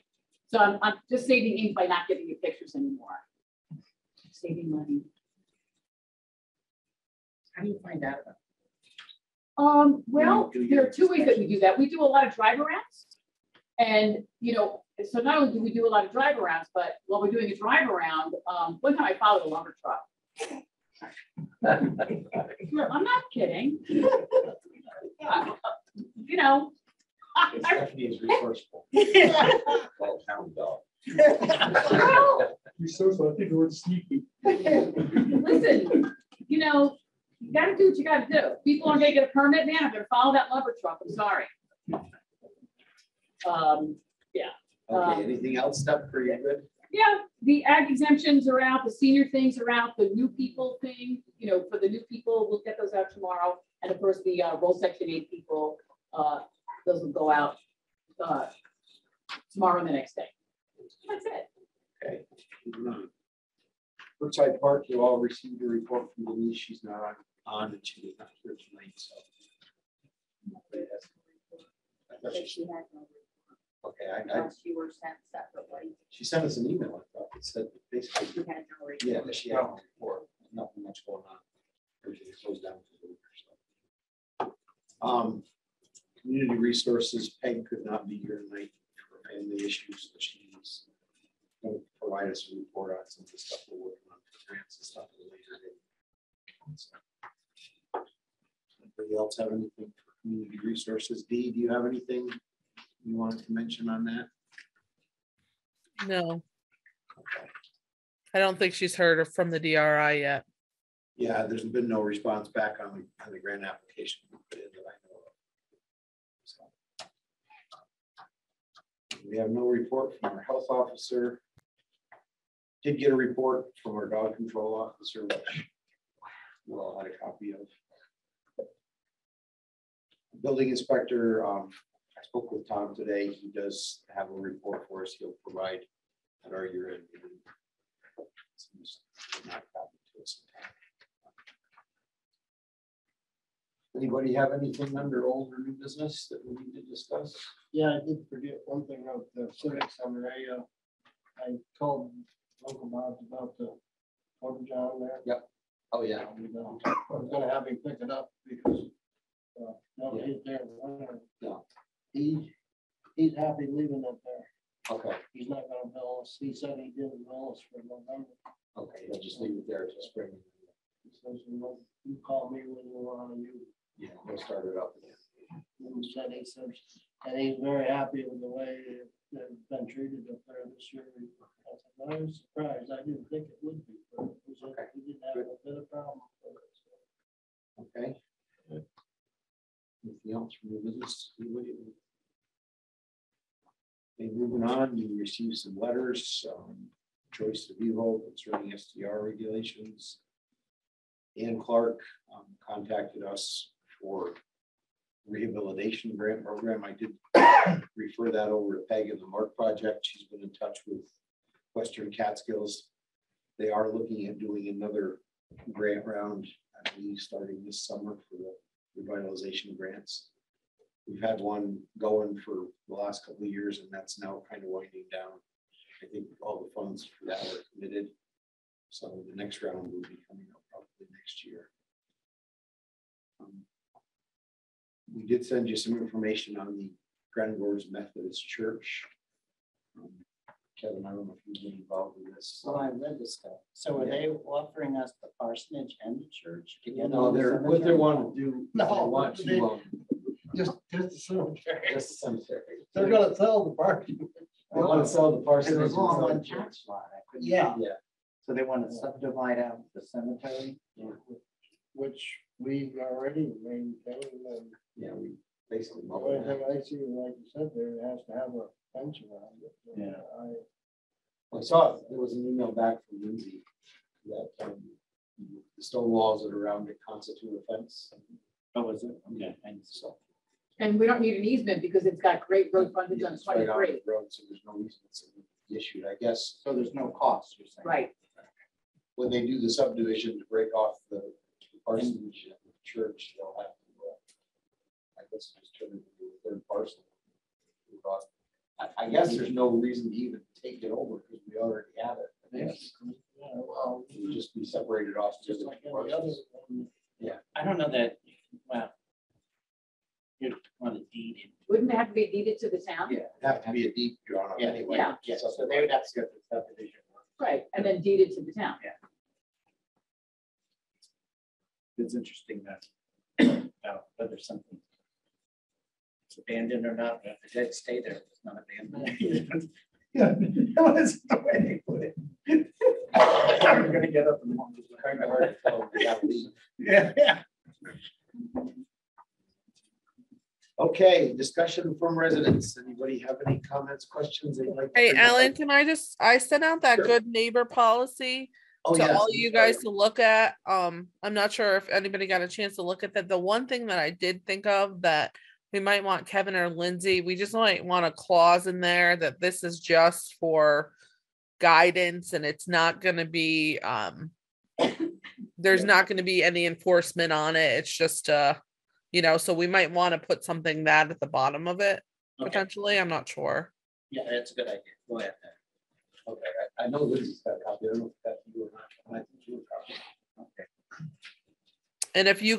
So I'm just saving ink by not giving you pictures anymore. Saving money. How do you find out about Well, there are 2 ways that we do that. We do a lot of drive arounds. And, so not only do we do a lot of drive arounds, but while we're doing a drive around, one time I followed a lumber truck. I'm not kidding. Stephanie's resourceful. Called hound dog. Resourceful, I think the word sneaky. Listen, you gotta do what you gotta do. People aren't gonna get a permit, man. I'm gonna follow that lumber truck. I'm sorry. Yeah. Okay, anything else, Steph, for you? Good? Yeah, the ag exemptions are out, the senior things are out, the new people thing, for the new people, we'll get those out tomorrow. And of course, the roll section 8 people, those will go out tomorrow and the next day. That's it. Okay. Brookside Park, you all received a report from Denise. She's not on and she was not here tonight, so. Okay, You were sent separately. she sent us an email, I thought, that said basically, You had no report. yeah, that she had a report, nothing much going on. everything goes down to the river. So. Community resources, Peg could not be here tonight for family issues, but she's going to provide us a report on some of the stuff we're working on for grants and stuff at a later date. So, anybody else have anything for community resources? Dee, do you have anything you wanted to mention on that? No. Okay. I don't think she's heard from the DRI yet. Yeah, there's been no response back on the grant application we put in that I know of. So, we have no report from our health officer. Did get a report from our dog control officer, which we all had a copy of. Building inspector, I spoke with Tom today. He does have a report for us. He'll provide at our year-end meeting. Not copy to us. Anybody have anything under old or new business that we need to discuss? Yeah, I did forget one thing about the civic center. I told Uncle Bob about the Porta John there. Yep. Oh yeah. I was gonna have him pick it up because no, he's there. Yeah. He's happy leaving it there. Okay. He's not gonna bill us. He said he didn't bill us for November. Okay, they'll just leave it there till spring. He says, you call me when you want to. Yeah, we'll start it up again. He said, and he's very happy with the way it's been treated up there this year. I was surprised. I didn't think it would be, but it was okay. We didn't have a bit of problem with it. So. Okay. Good. Anything else from the business? Okay, moving on, you received some letters. Joyce DeVivo concerning STR regulations. Ann Clark contacted us for rehabilitation grant program. I did refer that over to Peg in the Mark project. She's been in touch with Western Catskills. They are looking at doing another grant round, I believe, starting this summer for the revitalization grants. We've had one going for the last couple of years, and that's now kind of winding down. I think all the funds for that are committed. So the next round will be coming up probably next year. We did send you some information on the Grangors Methodist Church. Kevin, I don't know if you've been involved in this. So I read this stuff. So are they offering us the parsonage and the church together? No, what they want to do. No, they want to just the cemetery. just the cemetery. They're gonna sell the parking. They want to sell the parsonage. It's all on one tax lot. Yeah. Yeah. So they want to subdivide out the cemetery? Yeah. Which we already maintain. And yeah, we basically. the only thing I see, like you said, there it has to have a fence around it. Yeah. I saw there was an email back from Lindsay that the stone walls that are around it constitute a fence. Oh, is it? Okay. And so. And we don't need an easement because it's got great road frontage on It's right on 23. the road, so there's no easements issued, I guess. So there's no cost, you're saying? Right. When they do the subdivision to break off the parsonage at the church, they'll have to, I guess, just turn it into a third parcel. I guess there's no reason to even take it over because we already have it. Yes. Yeah, well, It would just be separated off to just the like any parcels. other. Yeah. I don't know that, well, you'd want to deed it. Wouldn't it have to be deeded to the town? Yeah, it'd have to be a deed drawn up Yeah. anyway. Yeah. Yeah, so they would have to go to the subdivision. Right, and then deeded to the town. Yeah. It's interesting that whether something it's abandoned or not, if the dead stay there, it's not abandoned. Yeah, that's the way they put it. I'm gonna get up in the morning. It's kind of hard to tell. They gotta leave. Yeah. Okay, discussion from residents. Anybody have any comments, questions they'd like? to Hey, bring up? Alan, I sent out that Sure. good neighbor policy Oh, to yes, all I'm you sorry. guys to look at. I'm not sure if anybody got a chance to look at that. The one thing that I did think of that we might want Kevin or Lindsay, we just might want a clause in there that this is just for guidance and it's not going to be, there's not going to be any enforcement on it. It's just, so we might want to put something that at the bottom of it, potentially. I'm not sure. Yeah, that's a good idea. Go ahead. Okay, I know Lindsay's got a copy. I don't know if that's you or not. I think you were copy. And if you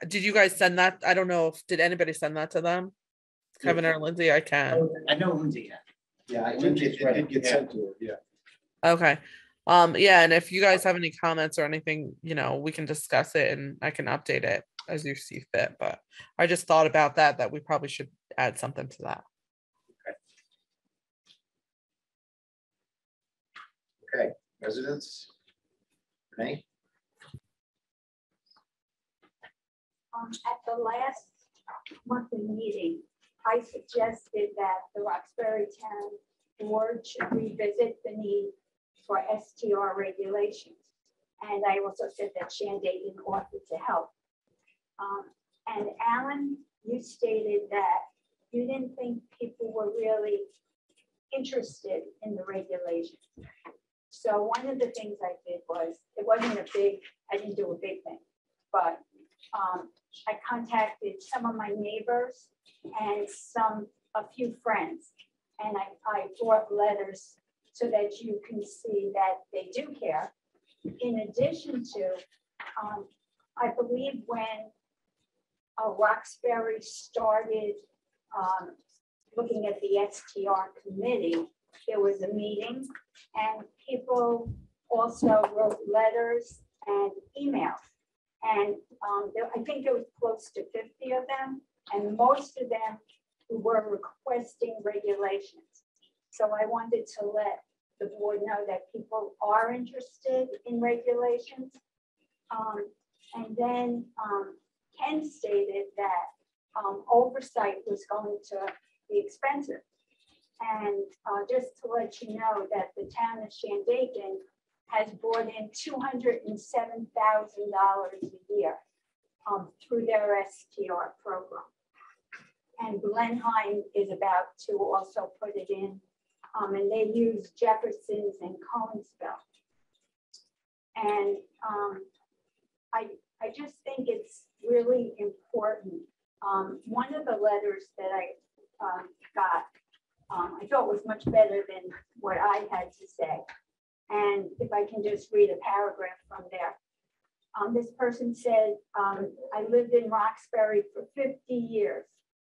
did you guys send that? I don't know if, did anybody send that to them? Kevin or Lindsay, I can. I know Lindsay had. Yeah, I did get sent to her, yeah. Okay. Yeah, and if you guys have any comments or anything, we can discuss it and I can update it as you see fit. But I just thought about that we probably should add something to that. Okay, residents? Renee? At the last monthly meeting, I suggested that the Roxbury Town Board should revisit the need for STR regulations. And I also said that Shandaken offered to help. And Alan, you stated that you didn't think people were really interested in the regulations. So one of the things I did was, it wasn't I didn't do a big thing, but I contacted some of my neighbors and a few friends, and I brought letters so that you can see that they do care. In addition to, I believe when Roxbury started looking at the STR committee, there was a meeting and people also wrote letters and emails. And I think there was close to 50 of them, and most of them were requesting regulations. So I wanted to let the board know that people are interested in regulations. And then Ken stated that oversight was going to be expensive. And just to let you know that the town of Shandaken has brought in $207,000 a year through their STR program. And Blenheim is about to also put it in, and they use Jefferson's and Conesville. And I just think it's really important. One of the letters that I got, I thought was much better than what I had to say. And if I can just read a paragraph from there. This person said, I lived in Roxbury for 50 years.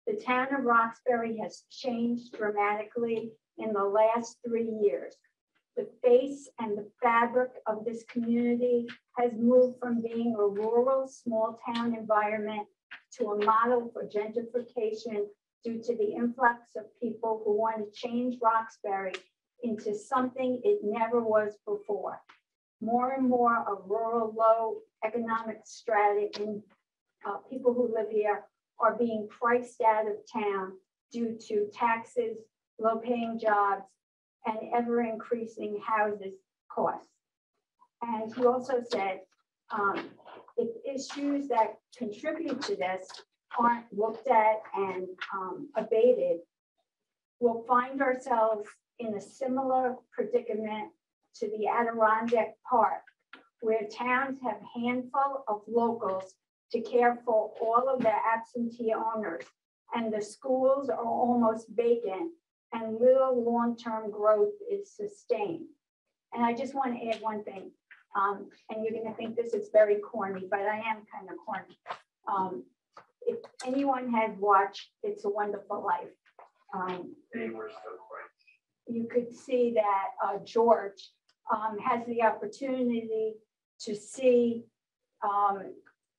The town of Roxbury has changed dramatically in the last 3 years. The face and the fabric of this community has moved from being a rural small town environment to a model for gentrification due to the influx of people who want to change Roxbury into something it never was before. More and more of rural low economic strata and people who live here are being priced out of town due to taxes, low paying jobs, and ever increasing houses costs. And he also said, if issues that contribute to this aren't looked at and abated, we'll find ourselves in a similar predicament to the Adirondack Park, where towns have a handful of locals to care for all of their absentee owners, and the schools are almost vacant and little long-term growth is sustained. And I just want to add one thing, and you're going to think this is very corny, but I am kind of corny. If anyone has watched It's a Wonderful Life, you could see that George has the opportunity to see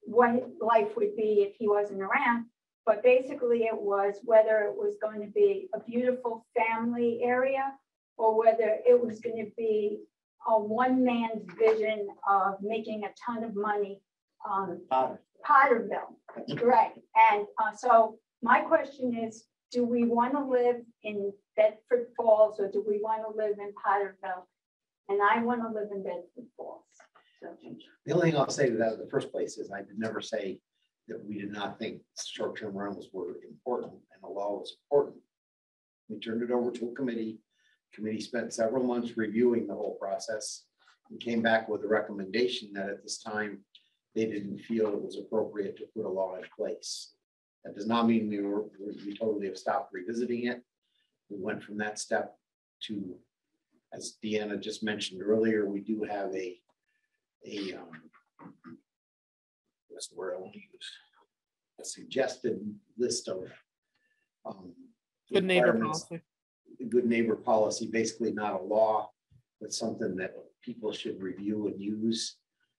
what life would be if he wasn't around. But basically it was whether it was going to be a beautiful family area or whether it was going to be a one man's vision of making a ton of money. Potterville, right. And so my question is, do we want to live in Bedford Falls or do we want to live in Potterville? And I want to live in Bedford Falls. So. The only thing I'll say to that in the first place is I did never say that we did not think short-term rentals were important and the law was important. We turned it over to a committee. Committee spent several months reviewing the whole process and came back with a recommendation that at this time they didn't feel it was appropriate to put a law in place. That does not mean we totally have stopped revisiting it. We went from that step to, as Deanna just mentioned earlier, we do have a that's the word I want to use, a suggested list of Good neighbor requirements. policy. Good neighbor policy, basically not a law, but something that people should review and use,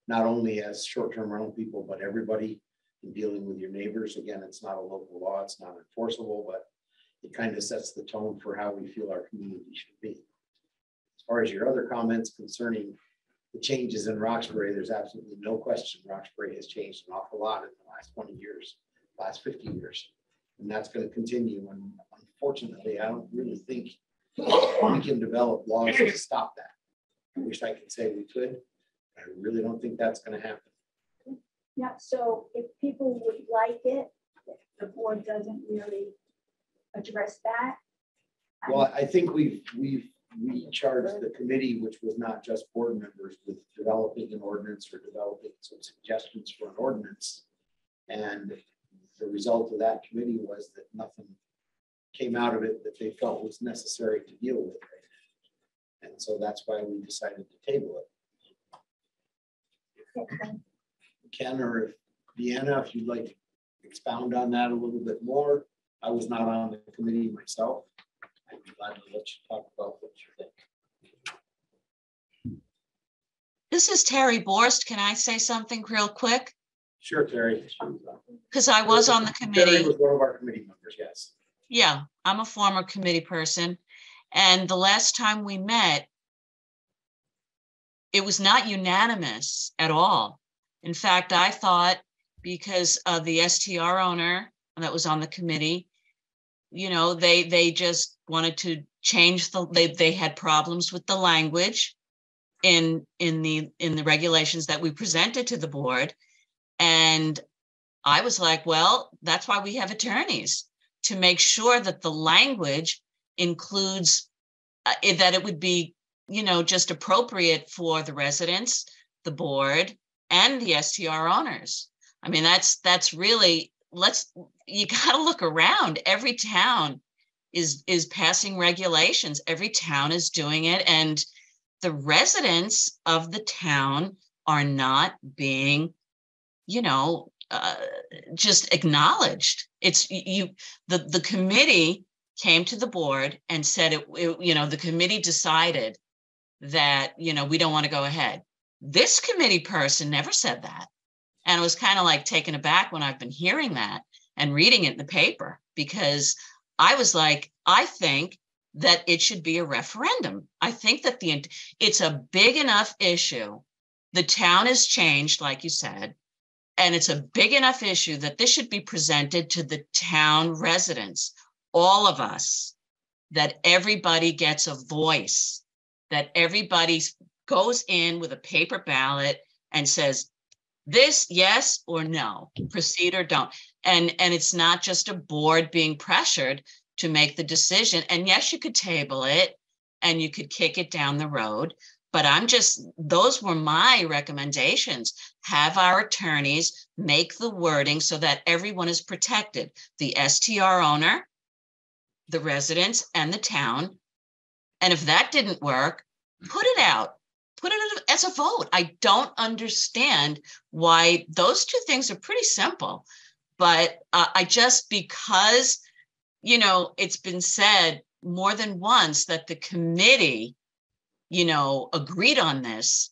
not only as short-term rental people, but everybody in dealing with your neighbors. Again, it's not a local law, it's not enforceable, but it kind of sets the tone for how we feel our community should be. As far as your other comments concerning the changes in Roxbury, there's absolutely no question Roxbury has changed an awful lot in the last 20 years, last 50 years. And that's going to continue. And unfortunately, I don't really think we can develop laws to stop that. I wish I could say we could. I really don't think that's going to happen. Yeah, so if people would like it, the board doesn't really address that. Well, I think we charged the committee, which was not just board members, with developing an ordinance or developing some suggestions for an ordinance. And the result of that committee was that nothing came out of it that they felt was necessary to deal with. And so that's why we decided to table it. Ken or if Deanna, if you'd like to expound on that a little bit more. I was not on the committee myself. I'd be glad to let you talk about what you think. This is Terry Borst. Can I say something real quick? Sure, Terry. Because I was on the committee. Terry was one of our committee members, yes. Yeah, I'm a former committee person. And the last time we met, it was not unanimous at all. In fact, I thought because of the STR owner that was on the committee, you know, they just wanted to change they had problems with the language in the regulations that we presented to the board. And I was like, well, that's why we have attorneys, to make sure that the language includes that it would be, you know, just appropriate for the residents, the board, and the STR owners. I mean, that's really, you got to look around. Every town is passing regulations. Every town is doing it. And the residents of the town are not being, you know, just acknowledged. It's the committee came to the board and said you know, the committee decided that, you know, we don't want to go ahead. This committee person never said that. And I was kind of like taken aback when I've been hearing that and reading it in the paper, because I was like, I think that it should be a referendum. I think that it's a big enough issue. The town has changed, like you said, and it's a big enough issue that this should be presented to the town residents, all of us, that everybody gets a voice, that everybody goes in with a paper ballot and says, this, yes or no, proceed or don't. And it's not just a board being pressured to make the decision. And yes, you could table it and you could kick it down the road. But those were my recommendations. Have our attorneys make the wording so that everyone is protected. The STR owner, the residents, and the town. And if that didn't work, put it out. Put it as a vote. I don't understand why those two things are pretty simple. But because, you know, it's been said more than once that the committee, you know, agreed on this.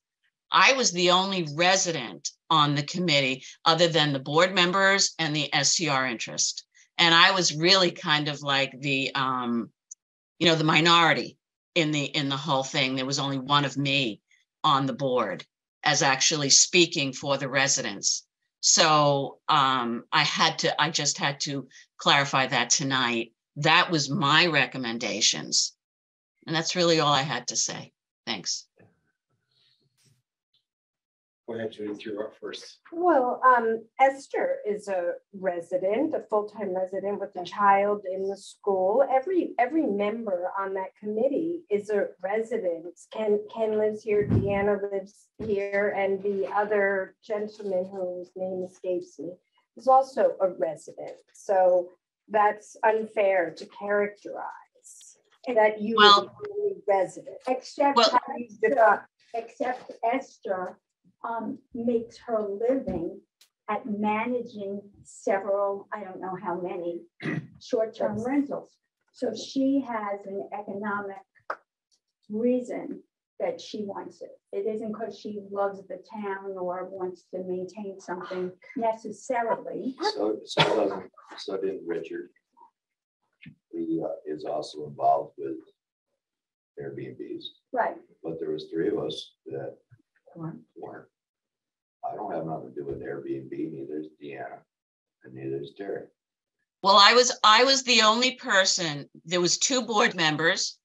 I was the only resident on the committee other than the board members and the STR interest. And I was really kind of like the, you know, the minority in the whole thing. There was only one of me on the board as actually speaking for the residents. So I just had to clarify that tonight. That was my recommendations. And that's really all I had to say. Thanks. Go ahead, Judith, you're up first. Well, Esther is a resident, a full-time resident with a child in the school. Every member on that committee is a resident. Ken lives here, Deanna lives here, and the other gentleman whose name escapes me is also a resident. So that's unfair to characterize that you are the only resident. Except Esther makes her living at managing several, I don't know how many, short-term rentals. So she has an economic reason that she wants it. It isn't because she loves the town or wants to maintain something necessarily. So did Richard. He is also involved with Airbnbs. Right. But there was 3 of us that weren't. I don't have nothing to do with Airbnb, neither is Deanna, and neither is Terry. Well, I was the only person. There was 2 board members,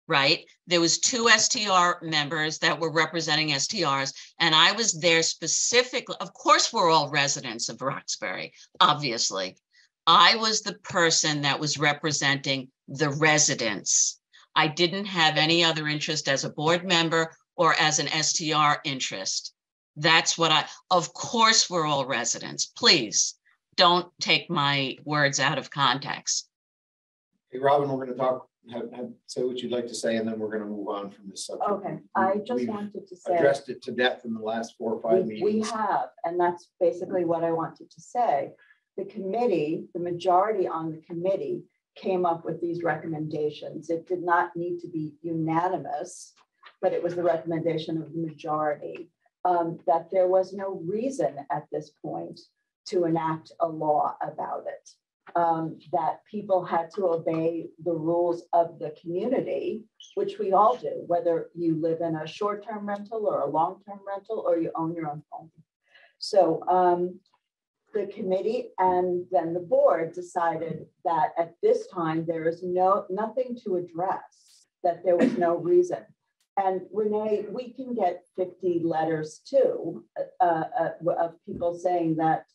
right? There was 2 STR members that were representing STRs, and I was there specifically. Of course, we're all residents of Roxbury, obviously. I was the person that was representing the residents. I didn't have any other interest as a board member or as an STR interest. That's what of course, we're all residents. Please don't take my words out of context. Hey, Robin, we're going to talk, say what you'd like to say, and then we're going to move on from this subject. Okay, I just We've wanted to say. Addressed it to death in the last 4 or 5 meetings. We have, and that's basically what I wanted to say. The committee, the majority on the committee came up with these recommendations. It did not need to be unanimous, but it was the recommendation of the majority that there was no reason at this point to enact a law about it. That people had to obey the rules of the community, which we all do, whether you live in a short-term rental or a long-term rental or you own your own home. So the committee and then the board decided that at this time there is nothing to address, that there was no reason. And Renee, we can get 50 letters too of people saying that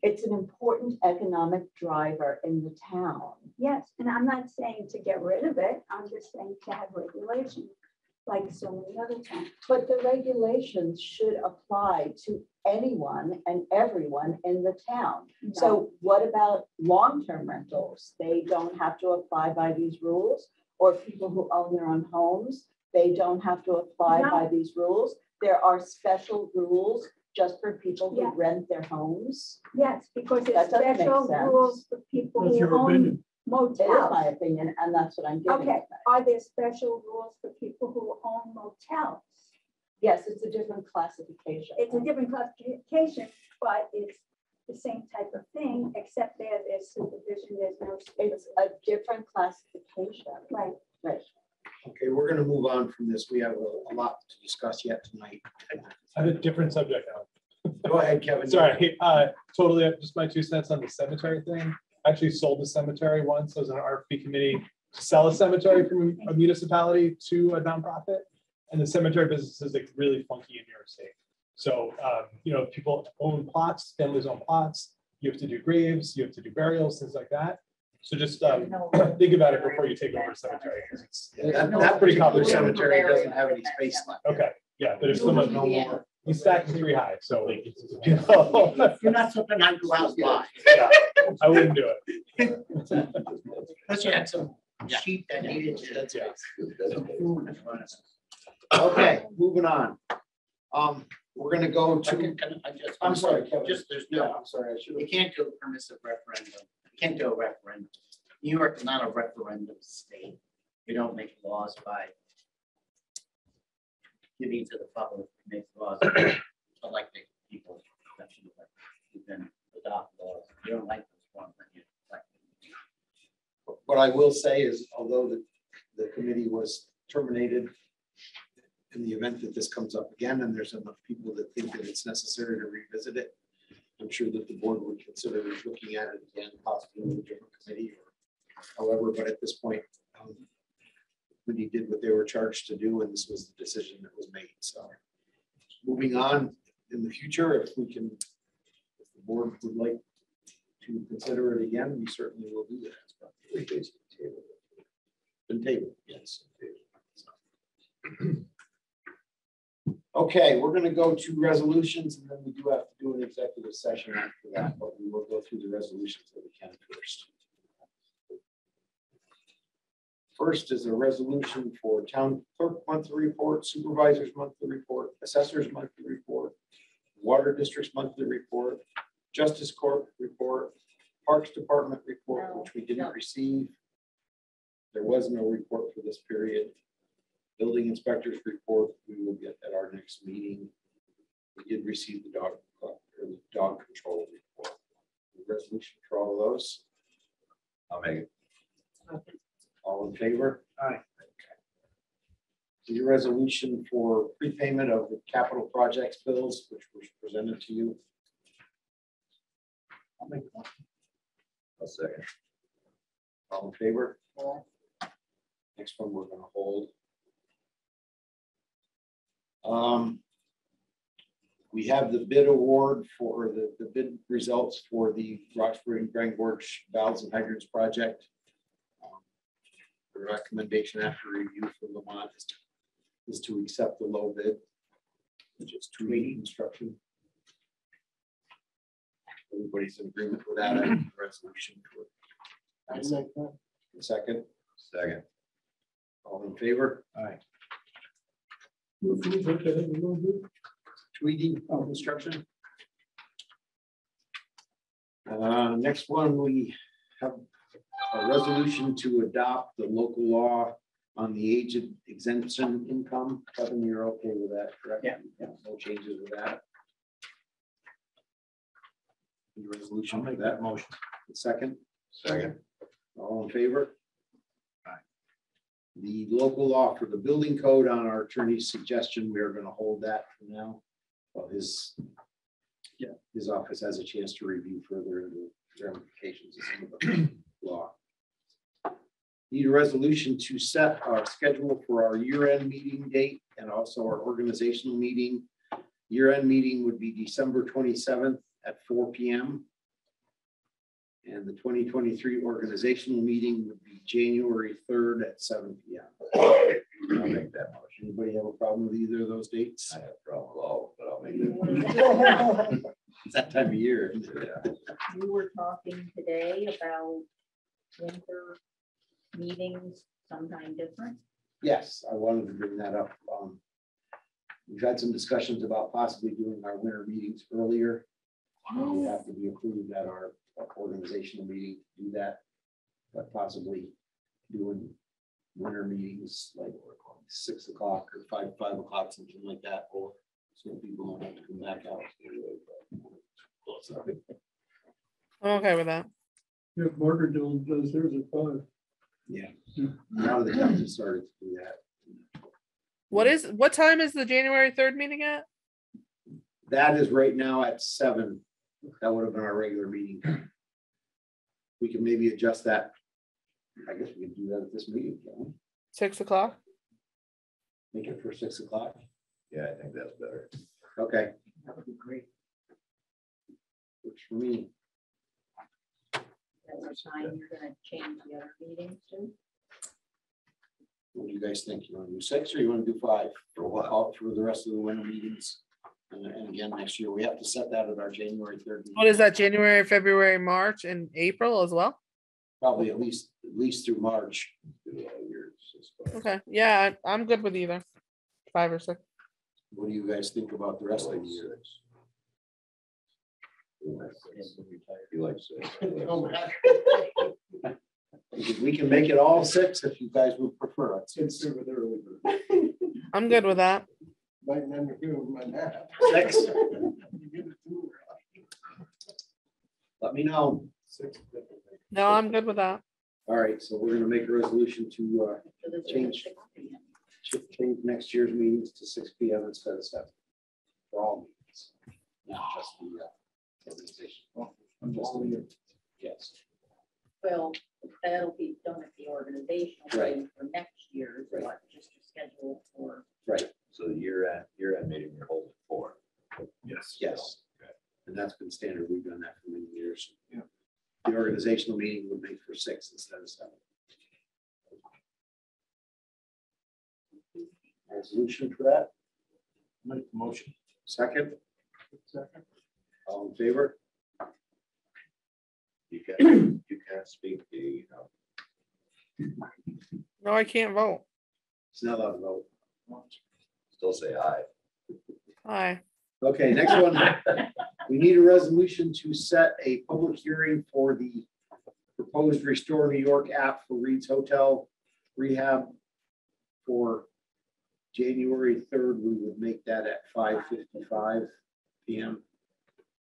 it's an important economic driver in the town. Yes, and I'm not saying to get rid of it. I'm just saying to have regulations like so many other towns. But the regulations should apply to anyone and everyone in the town. No. So what about long-term rentals? They don't have to apply by these rules, or people who own their own homes. They don't have to apply by these rules. There are special rules just for people who rent their homes. Yes, because it's special rules for people who own motels. It is my opinion, and that's what I'm getting. Okay, are there special rules for people who own motels? Yes, it's a different classification. It's a different classification, but it's the same type of thing, except there's supervision, there's no supervision. It's a different classification. Right. Right. Okay, we're going to move on from this. We have a lot to discuss yet tonight. I have a different subject now. Go ahead, Kevin. Sorry, totally just my 2 cents on the cemetery thing. I actually sold a cemetery once. I was on an RFP committee to sell a cemetery from a municipality to a nonprofit. And the cemetery business is like really funky in New York State. So, you know, people own plots, families own plots. You have to do graves, you have to do burials, things like that. So just think about it before you take over a cemetery. That particular cemetery doesn't have any space left. Okay, yeah, but if someone he's stacked 3 high, so You're not something I'd go out and buy. Yeah, I wouldn't do it. Unless you had some sheep that needed to. Okay, moving on. We're going to go to. I'm sorry, Kevin. Just there's I'm sorry. You can't do a permissive referendum. You can't do a referendum. New York is not a referendum state. You don't make laws by giving to the public to make laws, elected people who can adopt laws. You don't like those ones that you like. What I will say is, although the committee was terminated, in the event that this comes up again, and there's enough people that think that it's necessary to revisit it, I'm sure that the board would consider looking at it again, possibly with a different committee or however, but at this point, the committee did what they were charged to do, and this was the decision that was made. So moving on in the future, if the board would like to consider it again, we certainly will do that. Been tabled, yes. Okay, we're going to go to resolutions, and then we do have to do an executive session after that, but we will go through the resolutions that we can first. First is a resolution for town clerk monthly report, supervisor's monthly report, assessor's monthly report, Water District's monthly report, Justice Court report, Parks Department report, which we didn't receive. There was no report for this period. Building inspector's report, we will get at our next meeting. We did receive the dog control report. The resolution for all of those. I'll make it. All in favor? Aye. The resolution for prepayment of the capital projects bills, which was presented to you. I'll make one. I'll second. All in favor? Next one we're going to hold. We have the bid award for the bid results for the Roxbury and Grand Gorge valves and hydrants project. The recommendation after review from Lamont is to accept the low bid, which is 280 construction. Everybody's in agreement with that resolution. Second. Second. All in favor? Aye. Tweedy construction. Next one, we have a resolution to adopt the local law on the age of exemption income. Kevin, you're okay with that, correct? Yeah. No changes with that. The resolution I'll for make that that motion. Second. Second. All in favor? The local law for the building code, on our attorney's suggestion, we are going to hold that for now. Well, his office has a chance to review further the ramifications of some of the law. Need a resolution to set our schedule for our year-end meeting date and also our organizational meeting. Year-end meeting would be December 27th at 4 p.m. And the 2023 organizational meeting would be January 3rd at 7 p.m. I'll make that motion. Anybody have a problem with either of those dates? I have a problem with all, but I'll make it. It's that time of year. Yeah. We were talking today about winter meetings sometime different. Yes, I wanted to bring that up. We've had some discussions about possibly doing our winter meetings earlier. We have to be approved at our organizational meeting to do that, but possibly doing winter meetings like 6 o'clock or 5 o'clock, something like that, or so people don't have to come back out. I'm okay with that. Yeah, Margaretville does theirs at 5. Yeah, a lot of the towns have started to do that. What time is the January 3rd meeting at? That is right now at 7. That would have been our regular meeting time. We can maybe adjust that. I guess we can do that at this meeting, can't we? 6 o'clock. Make it for 6 o'clock. Yeah, I think that's better. Okay, That would be great. works for me. That's the time you're gonna change the other meetings to. What do you guys think? You want to do 6 or you want to do 5? For what? All for the rest of the winter meetings. And again, next year, we have to set that at our January 3rd. meeting. What is that? January, February, March, and April as well? Probably at least through March. Okay. Yeah, I'm good with either. 5 or 6. What do you guys think about the rest of the year? You like 6? We can make it all 6 if you guys would prefer it. I'm good with that. 6. Let me know. No, I'm good with that. All right, so we're gonna make a resolution to change next year's meetings to 6 p.m. instead of 7. For all meetings, not just the organization. Yes. Well, that'll be done at the organizational Right. meeting for next year, Right. but just a schedule for. Right. So the year-end meeting, you're holding 4. Yes. Okay. And that's been standard. We've done that for many years. Yeah. The organizational meeting would make for 6 instead of 7. Resolution for that? Make the motion. Second? All in favor? You can't speak to, you know. No, I can't vote. It's not allowed to vote. Still say aye. Aye. Okay, next one. We need a resolution to set a public hearing for the proposed Restore New York app for Reed's Hotel rehab for January 3rd. We would make that at 5:55 p.m.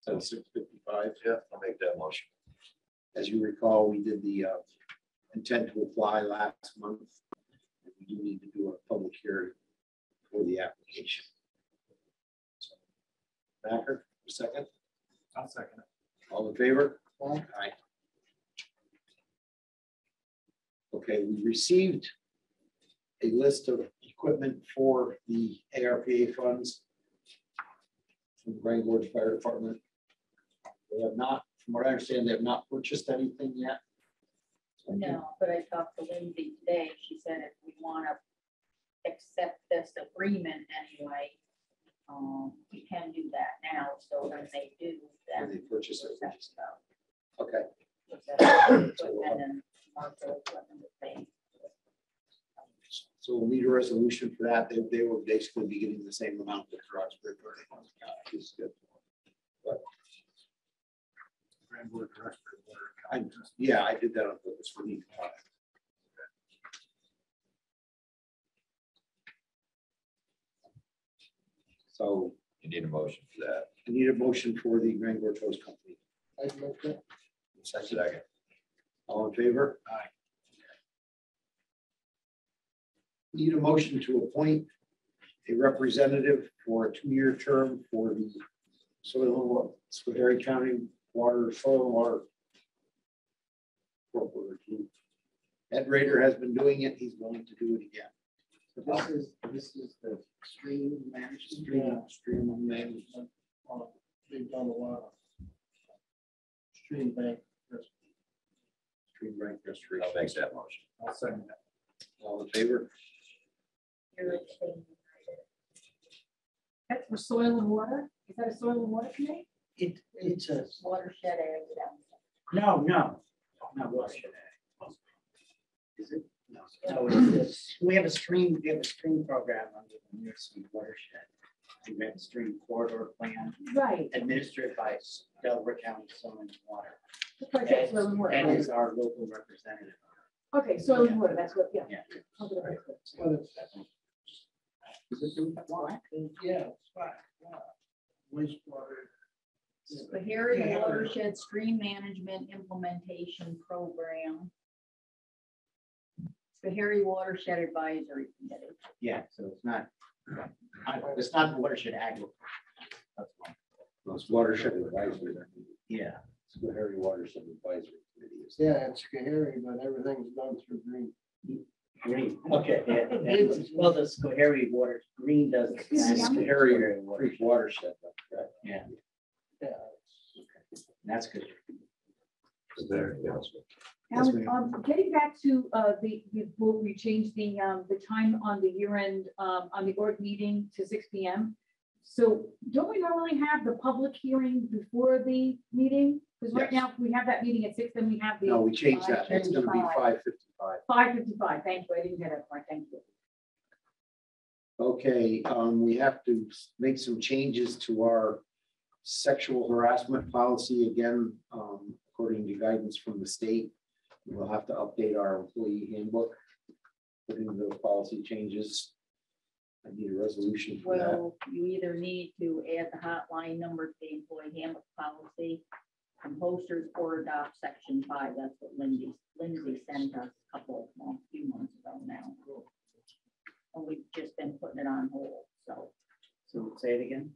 So 6:55. Yeah, I'll make that motion. As you recall, we did the intent to apply last month. We do need to do a public hearing for the application. So, Backer, second? I'll second it. All in favor? Aye. Okay, we received a list of equipment for the ARPA funds from the Grand Gorge Fire Department. They have not, from what I understand, they have not purchased anything yet. No, but I talked to Lindsay today. She said if we want to accept this agreement anyway, we can do that now. So when they do, then they purchase it. Okay. So we'll need a resolution for that. They will basically be getting the same amount that Roxbury. Is good. But yeah, I did that on purpose for me. So you need a motion for that. I need a motion for the Grand Gorge Hose Company. Second. All in favor? Aye. Need a motion to appoint a representative for a 2-year term for the Schoharie County Soil and Water Corporation. Ed Rader has been doing it. He's willing to do it again. So this is the stream management. Stream management. They've done a lot of stream bank. Stream bank restoration. I'll make that motion. I'll second that. All in favor? That's for soil and water? Is that a soil and water committee? It's a Watershed area. no, not watershed. Is it? No, it's we have a stream program under the New York City watershed. We have a stream corridor plan. Right. Administered by Delaware County Soil and Water. Project soil and water. And is our local representative. Okay, soil and water, that's what, yeah. Yeah. Okay, right. Is it doing what? Yeah, it's fine. Wastewater. Schoharie Watershed Stream Management Implementation Program. Schoharie Watershed Advisory Committee. Yeah, so it's not watershed agriculture. That's one. It's watershed advisory. Yeah. Schoharie Watershed Advisory Committee. Yeah, it's Schoharie, but everything's done through green. Green, okay, yeah. Well, the Schoharie water, green does. Schoharie Creek Watershed. Yeah. Yeah. That's good. Getting back to we changed the time on the year-end on the org meeting to 6 p.m. So don't we normally have the public hearing before the meeting? Because right now we have that meeting at 6, then we have the. No, we changed that. It's going to be 5:55. 5:55. Thank you. I didn't get that part. Thank you. Okay, we have to make some changes to our sexual harassment policy again, according to guidance from the state. We'll have to update our employee handbook, put in those policy changes. I need a resolution for that. Well, you either need to add the hotline number to the employee handbook policy from posters or adopt section 5. That's what Lindsay sent us a few months ago now. And we've just been putting it on hold. So say it again.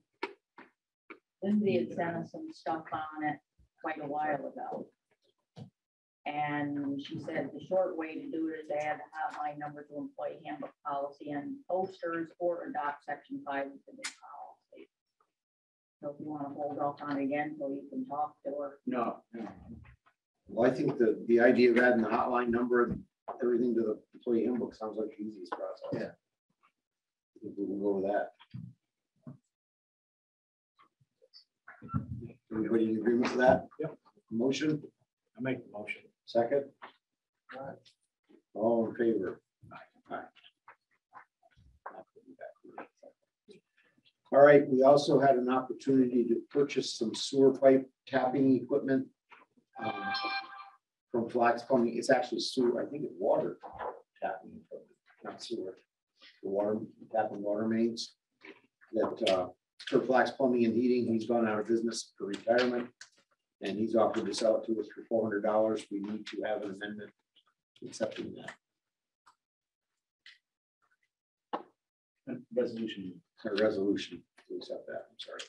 Lindsay had sent us some stuff on it quite a while ago. And she said the short way to do it is add the hotline number to employee handbook policy and posters or adopt section 5 of the new policy. So if you want to hold off on it again so you can talk to her. No. Well, I think the idea of adding the hotline number and everything to the employee handbook sounds like the easiest process. Yeah. I think we will go with that. Everybody in agreement with that? Yep. Motion? I make the motion. Second? All in favor? Aye. All right, we also had an opportunity to purchase some sewer pipe tapping equipment from Flax Plumbing. It's actually sewer, I think it's water tapping equipment, not sewer. The water, tapping water mains that for Flax Plumbing and Heating, he's gone out of business for retirement. And he's offered to sell it to us for $400. We need to have an amendment accepting that. Resolution. A resolution to accept that, I'm sorry.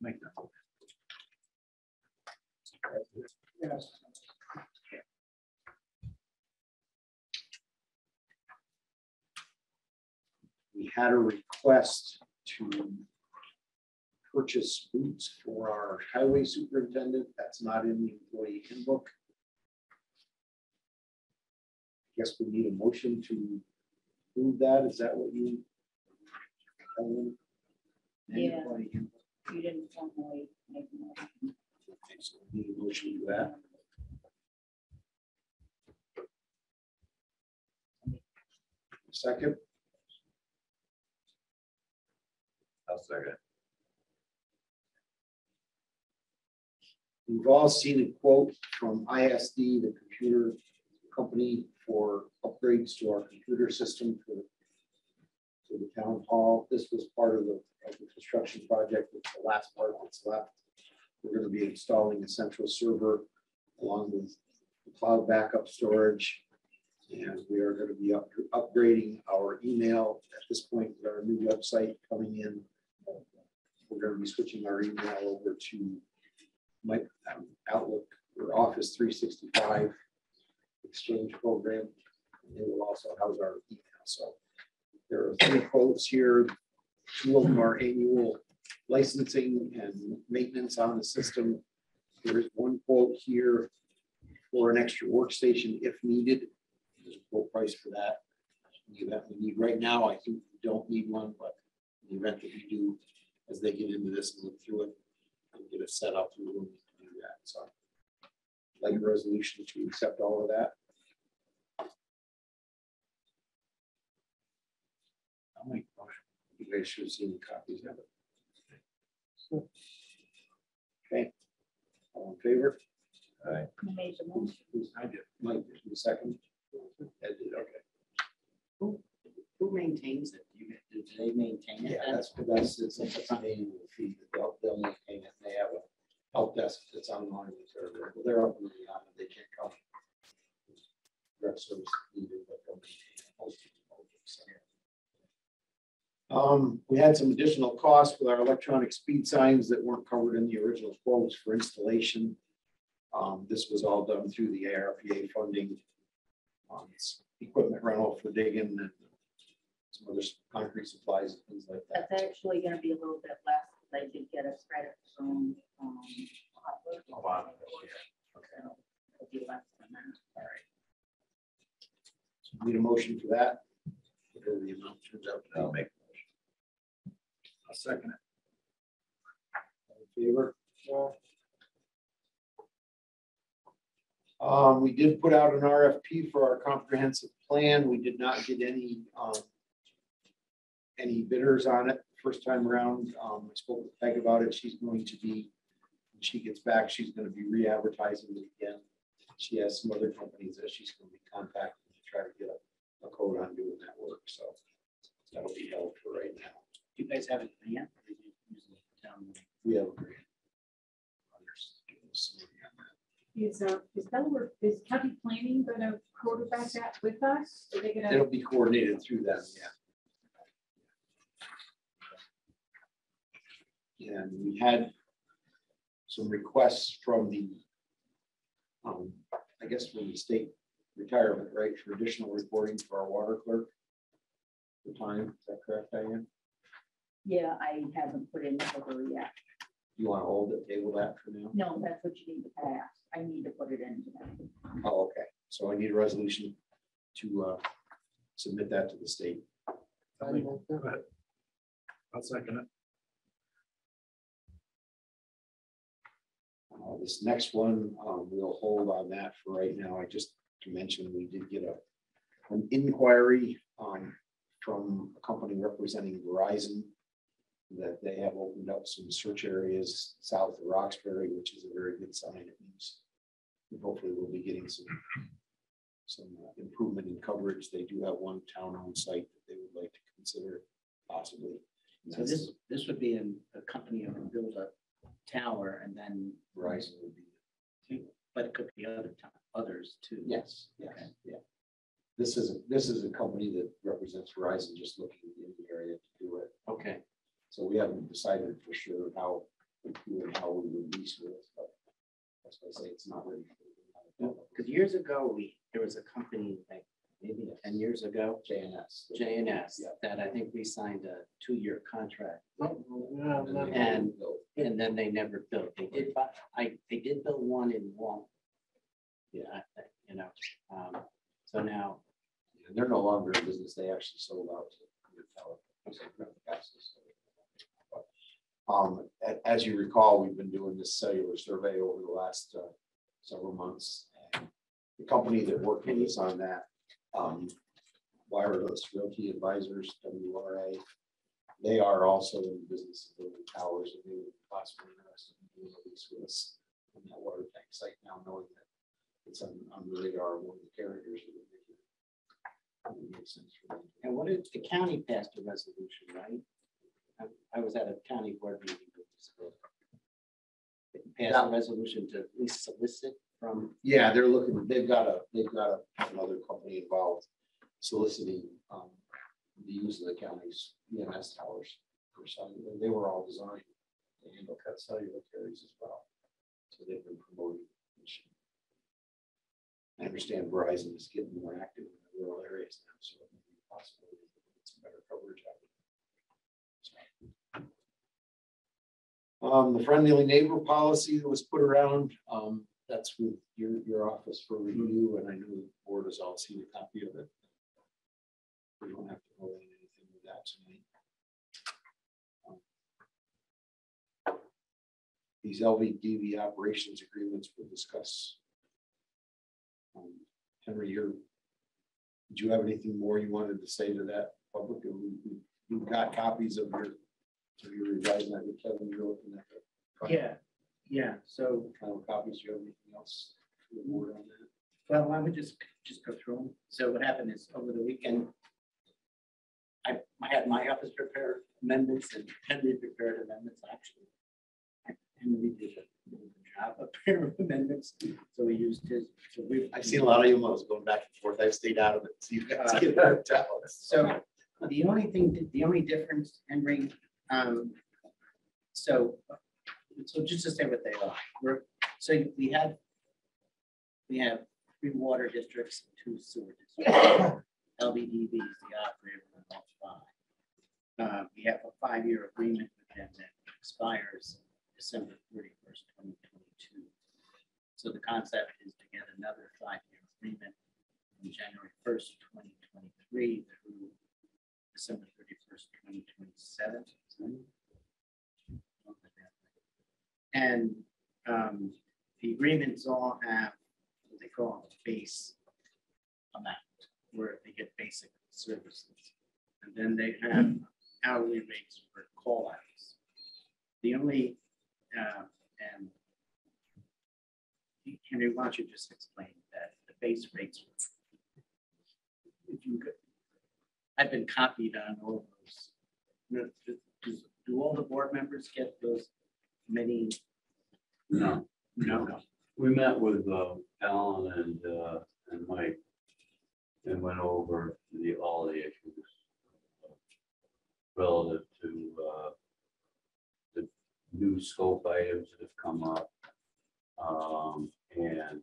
Make that. Yes. We had a request to purchase boots for our highway superintendent. That's not in the employee handbook. Guess we need a motion to move that. Is that what you? Yeah. You didn't formally make a motion. Okay, so we need a motion to that. Second. I'll second. We've all seen a quote from ISD, the computer company, for upgrades to our computer system for the town hall. This was part of the construction project. It's the last part that's left. We're going to be installing a central server along with the cloud backup storage. And we are going to be upgrading our email at this point with our new website coming in. We're going to be switching our email over to Outlook or Office 365 Exchange program. And it will also house our email. So there are 3 quotes here. 2 of them are annual licensing and maintenance on the system. There is 1 quote here for an extra workstation if needed. There's a quote price for that. In the event we need right now, I think we don't need one, but in the event that we do, as they get into this and look through it and get it set up, we will need to do that. So I'd like a resolution to accept all of that. I'll make a motion. You guys should have seen the copies of it. Okay. All in favor? All right. You made the motion. I did. Mike, did a second? Ed did, okay. Who maintains it? Do they maintain it? Yeah, that's it's an annual fee. They'll maintain it. They have a help desk that's online. They're up and running on it. They can't come. Direct service needed, but they'll maintain it. Most people don't. We had some additional costs with our electronic speed signs that weren't covered in the original quotes for installation. This was all done through the ARPA funding. It's equipment rental for digging and some other concrete supplies and things like that. That's actually going to be a little bit less because I did get a credit from A lot of it, yeah. Okay. it'll be less than that. All right. So need a motion for that? Whatever the amount turns out to be. I'll make a motion. I'll second it. All in favor? We did put out an RFP for our comprehensive plan. We did not get any bidders on it first time around. I spoke with Peg about it. She's going to be, when she gets back, she's going to be re-advertising it again. She has some other companies that she's going to be contacting to try to get a code on doing that work. So that'll be held for right now. Do you guys have a grant? Or are you using the town money? We have a grant. Others give us some money on that. Is county planning going to quarterback that with us? Are they going to? It'll be coordinated through them, yeah. And we had some requests from the, I guess from the state retirement, right, for additional reporting for our water clerk for time. Is that correct, Diane? Yeah, I haven't put in the order yet. You want to hold it, table that for now? No, that's what you need to pass. I need to put it in today. Oh, okay. So I need a resolution to submit that to the state. Go ahead. I'll second it. This next one, we'll hold on that for right now. I just to mention, we did get an inquiry from a company representing Verizon that they have opened up some search areas south of Roxbury, which is a very good sign. It means hopefully we'll be getting some improvement in coverage. They do have one town-owned site that they would like to consider possibly. So this would be a company that would build a tower and then Verizon would be. But it could be others too. Yes, yes, okay. Yeah. This is a company that represents Verizon, just looking in the area to do it. Okay. So we haven't decided for sure how we would lease with, but that's why I say it's not ready. Because years ago, there was a company, like maybe 10 years ago, JNS, yeah. That I think we signed a 2-year contract. And then they never built. They did build one in one. Yeah, you know. So now, and they're no longer in business. They actually sold out to as you recall, we've been doing this cellular survey over the last several months. And the company that worked with us on that, Wireless Realty Advisors, WRA, they are also in the business of building towers, and they would possibly interested in doing a lease with us on that water tank site now, knowing that it's on the radar of one of the carriers. That would make sense for them. And what did the county passed a resolution, right? I was at a county board meeting. Passed a resolution to at least solicit from. Yeah, they're looking. They've got another company involved soliciting the use of the county's EMS towers for cellular. They were all designed to handle cut cellular carries as well. So they've been promoting the mission. I understand Verizon is getting more active in the rural areas now, so it may be possible to get some better coverage out of it. The friendly neighbor policy that was put around, that's with your office for review, and I know the board has all seen a copy of it. We don't have to go into anything with that tonight. These LVDV operations agreements we'll discuss. Henry, did you have anything more you wanted to say to that public? We've got copies of your revising that with Kevin. You're looking at it. Yeah. So final copies. Do you have anything else to report on that? Well, I would just go through them. So what happened is over the weekend, I had my office prepare amendments and Henry prepared amendments. Actually, Henry did a good job of preparing amendments. So we used his. So I've seen a lot of emails going back and forth. I've stayed out of it. So you guys get worked out. So the only difference, Henry. So just to say what they are. So we have 3 water districts, 2 sewer districts. LVDB is the operator of all 5. We have a 5-year agreement with them that expires December 31st, 2022. So the concept is to get another 5-year agreement from January 1st, 2023 through December 31st, 2027. And the agreements all have what they call a base amount, where they get basic services. And then they have hourly rates for call outs. The only, and Henry, why don't you just explain that the base rates, if you could, I've been copied on all those. Do all the board members get those many? No. We met with Alan and Mike and went over all the issues relative to the new scope items that have come up and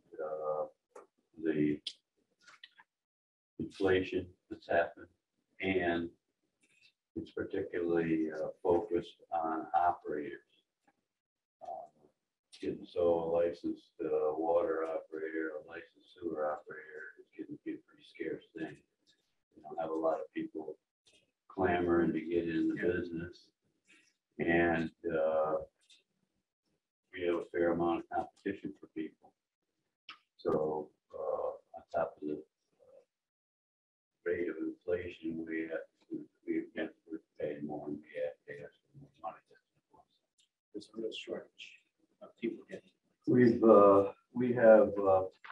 the inflation that's happened, and it's particularly focused on operators. So a licensed water operator, a licensed sewer operator is getting to be a pretty scarce thing. You don't have a lot of people clamoring to get in the business, and we have a fair amount of competition for people. So on top of the We have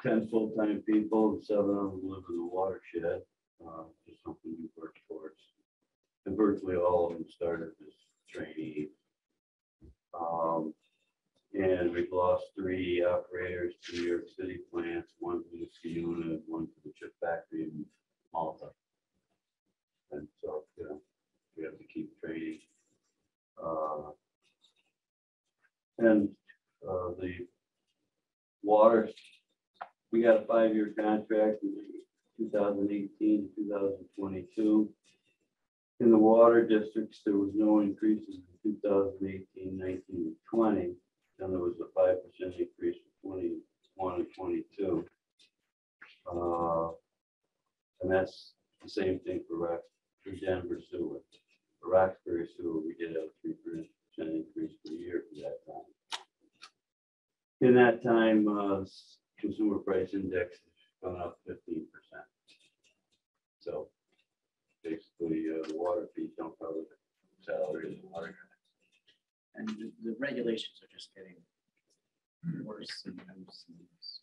10 full-time people, 7 of them live in the watershed, just something we work towards. And virtually all of them started as trainees. And we've lost 3 operators to New York City plants, 1 to the unit, 1 to the chip factory in Malta. And so, you know, we have to keep training. The water, we got a 5-year contract in 2018 to 2022. In the water districts, there was no increases in 2018, 19, and 20. Then there was a 5% increase for 21 and 22. And that's the same thing for Denver sewer. For Roxbury sewer, we did have a 3% increase per year for that time. In that time, consumer price index has gone up 15%. So basically, the water fees don't cover the salaries of water guys. And the regulations are just getting worse and worse.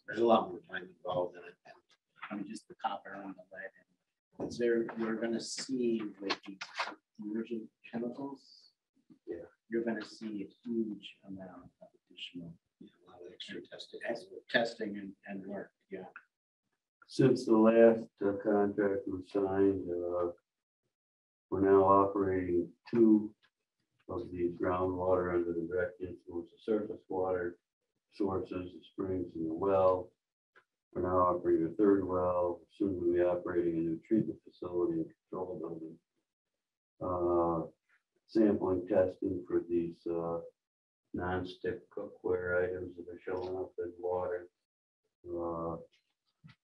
There's a lot more time involved in it. I mean, just the copper and the lead. And there, you're going to see with the emerging chemicals, you're going to see a huge amount of additional extra testing and work. Yeah. Since the last contract was signed, we're now operating 2 of these groundwater under the direct influence of surface water sources, the springs and the well. We're now operating a 3rd well. Soon we'll be operating a new treatment facility and control building. Sampling testing for these non-stick cookware items that are showing up in water.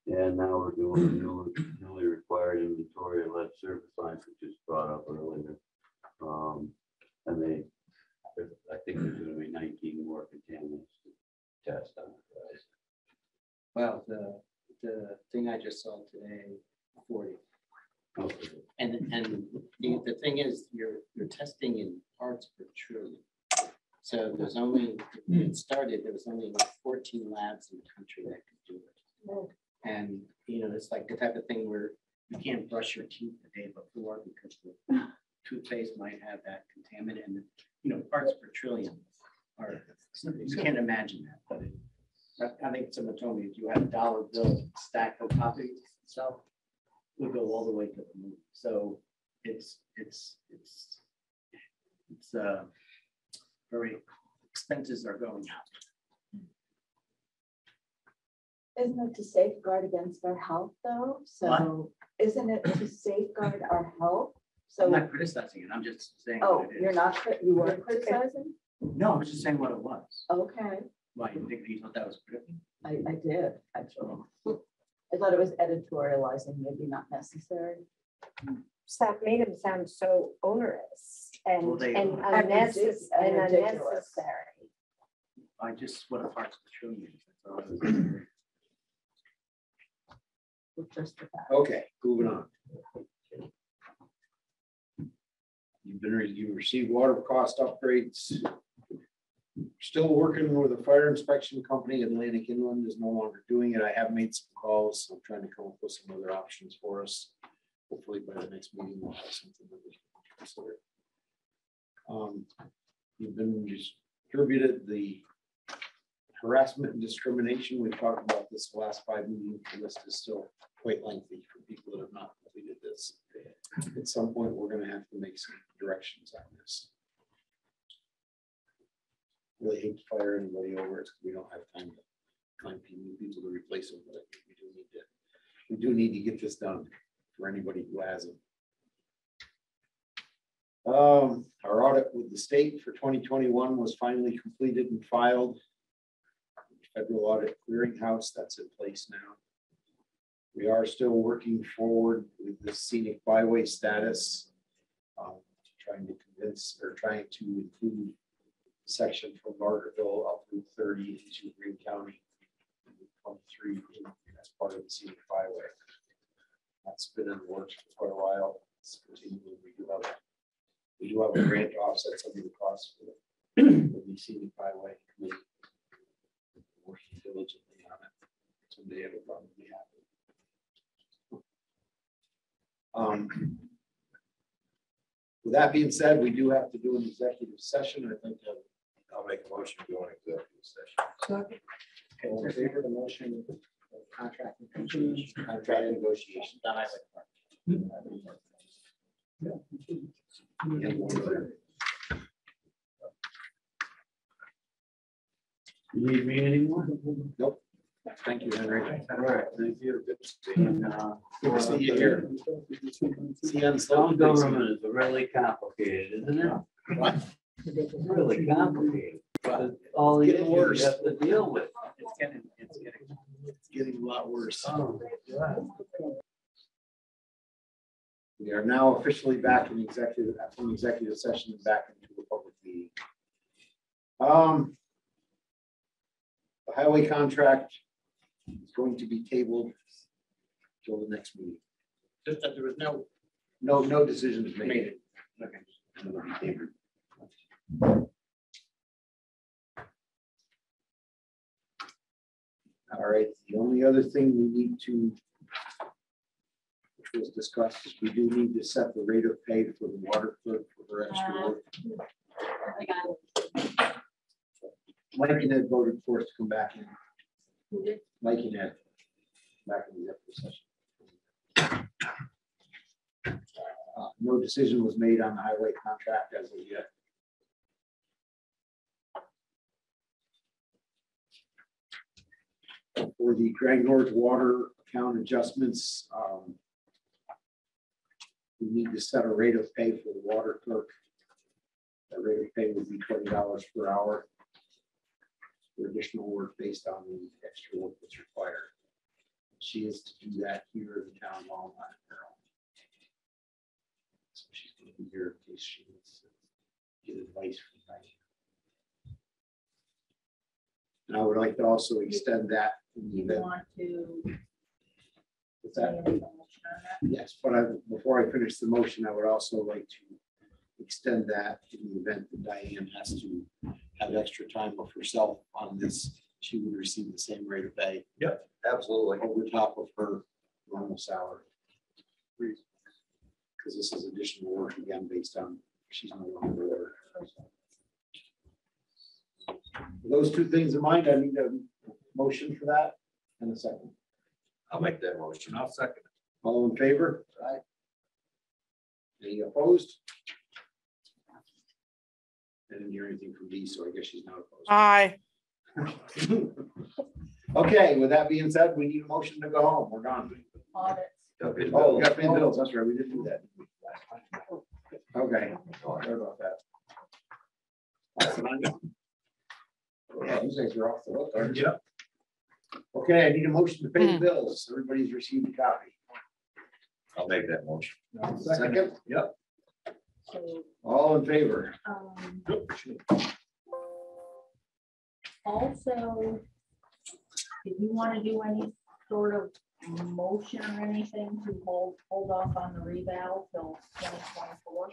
And now we're doing a newly required inventory of lead service lines, which is brought up earlier. And I think there's going to be 19 more contaminants to test on it. Well, the thing I just saw today, 40. Okay. And the thing is, you're testing in parts per trillion. So there's only, when it started, there was only like 14 labs in the country that could do it. And, you know, it's like the type of thing where you can't brush your teeth the day before because the toothpaste might have that contaminant. And, you know, parts per trillion are, you can't imagine that. But I think someone told me if you had a dollar bill stacked on top of itself, it would go all the way to the moon. So it's very, expenses are going up. Isn't it to safeguard against our health though? So what? Isn't it to safeguard our health? So I'm not criticizing it. I'm just saying. Oh, you're not, you weren't criticizing? No, I was just saying what it was. Okay. Why, you thought that was critical? I did, actually. I thought it was editorializing, maybe not necessary. That made him sound so onerous and, Well, and are. unnecessary. I just, what a parts per trillion is. That's all I was Okay, moving on. You received water cost upgrades. Still working with a fire inspection company. Atlantic Inland is no longer doing it. I have made some calls. I'm trying to come up with some other options for us. Hopefully by the next meeting, we'll have something that we can consider. You've been distributed the harassment and discrimination. We've talked about this the last 5 meetings. The list is still quite lengthy for people that have not completed this. At some point, we're going to have to make some directions on this. Really hate to fire anybody over it. We don't have time to find people to replace them, but we do need to get this done for anybody who hasn't. Our audit with the state for 2021 was finally completed and filed. Federal Audit Clearinghouse, that's in place now. We are still working forward with the scenic byway status, trying to include section from Margaretville up Route 30 into Green County, 23 as part of the scenic byway. That's been in the works for quite a while. It's continuing. We do have a grant to offset some of the costs for the scenic byway. working diligently on it. Someday it'll probably happen. With that being said, we do have to do an executive session. I think I'll make a motion to go in executive session. Okay, all in favor of the motion of contract negotiation, contract negotiation. You need me anymore? Nope. Thank you, Henry. All right, thank you. Good to see you. Good to see you here. See you on Town government is really complicated, isn't it? What? It's really complicated. But all the Getting issues worse. you have to deal with. It's getting a lot worse. Oh, God. We are now officially back in from executive session and back into a public meeting. The highway contract is going to be tabled till the next meeting. Just that there was No decisions made. Okay. And it'll be tabled. All right, the only other thing we need to, which was discussed, is we do need to set the rate of pay for the water clerk for her extra work. Mike and Ed voted for us to come back in. Who did? Mike and Ed, back in the executive session. No decision was made on the highway contract as of yet. For the Grand North water account adjustments, we need to set a rate of pay for the water clerk. That rate of pay would be $20 per hour for additional work based on the extra work that's required. She is to do that here in the town hall, not in her own. So she's going to be here in case she needs to get advice from me. And I would like to also extend that in the event. Want to What's that? Yes, but before I finish the motion, I would also like to extend that in the event that Diane has to have extra time of herself on this. She would receive the same rate of pay. Yep, absolutely. Over top of her normal salary. Because this is additional work again based on she's no longer there. With those two things in mind, I need a motion for that and a second. I'll make that motion. I'll second it. All in favor? Aye. Any opposed? I didn't hear anything from Dee, so I guess she's not opposed. Aye. Okay, with that being said, we need a motion to go home. We're gone. Audits. Oh, we got to pay bills. That's right. We didn't do that. Okay. Sorry about that. Yeah, you guys are off the hook, aren't you? Yep. Okay, I need a motion to pay the bills. Everybody's received a copy. I'll make that motion. Second? Yep. So, All in favor? Also, if you want to do any sort of motion or anything to hold off on the reval till 2024.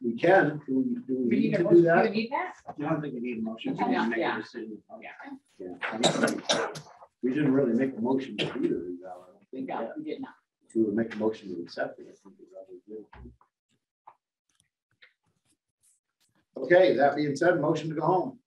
We can. Do we need to do Do that? you need that? I don't think we need a motion. We didn't make a Yeah. decision. Yeah. We didn't really make a motion to do the reval. I don't think. No, we did not. If we would make a motion to accept it, I think we'd rather do. Okay, that being said, motion to go home.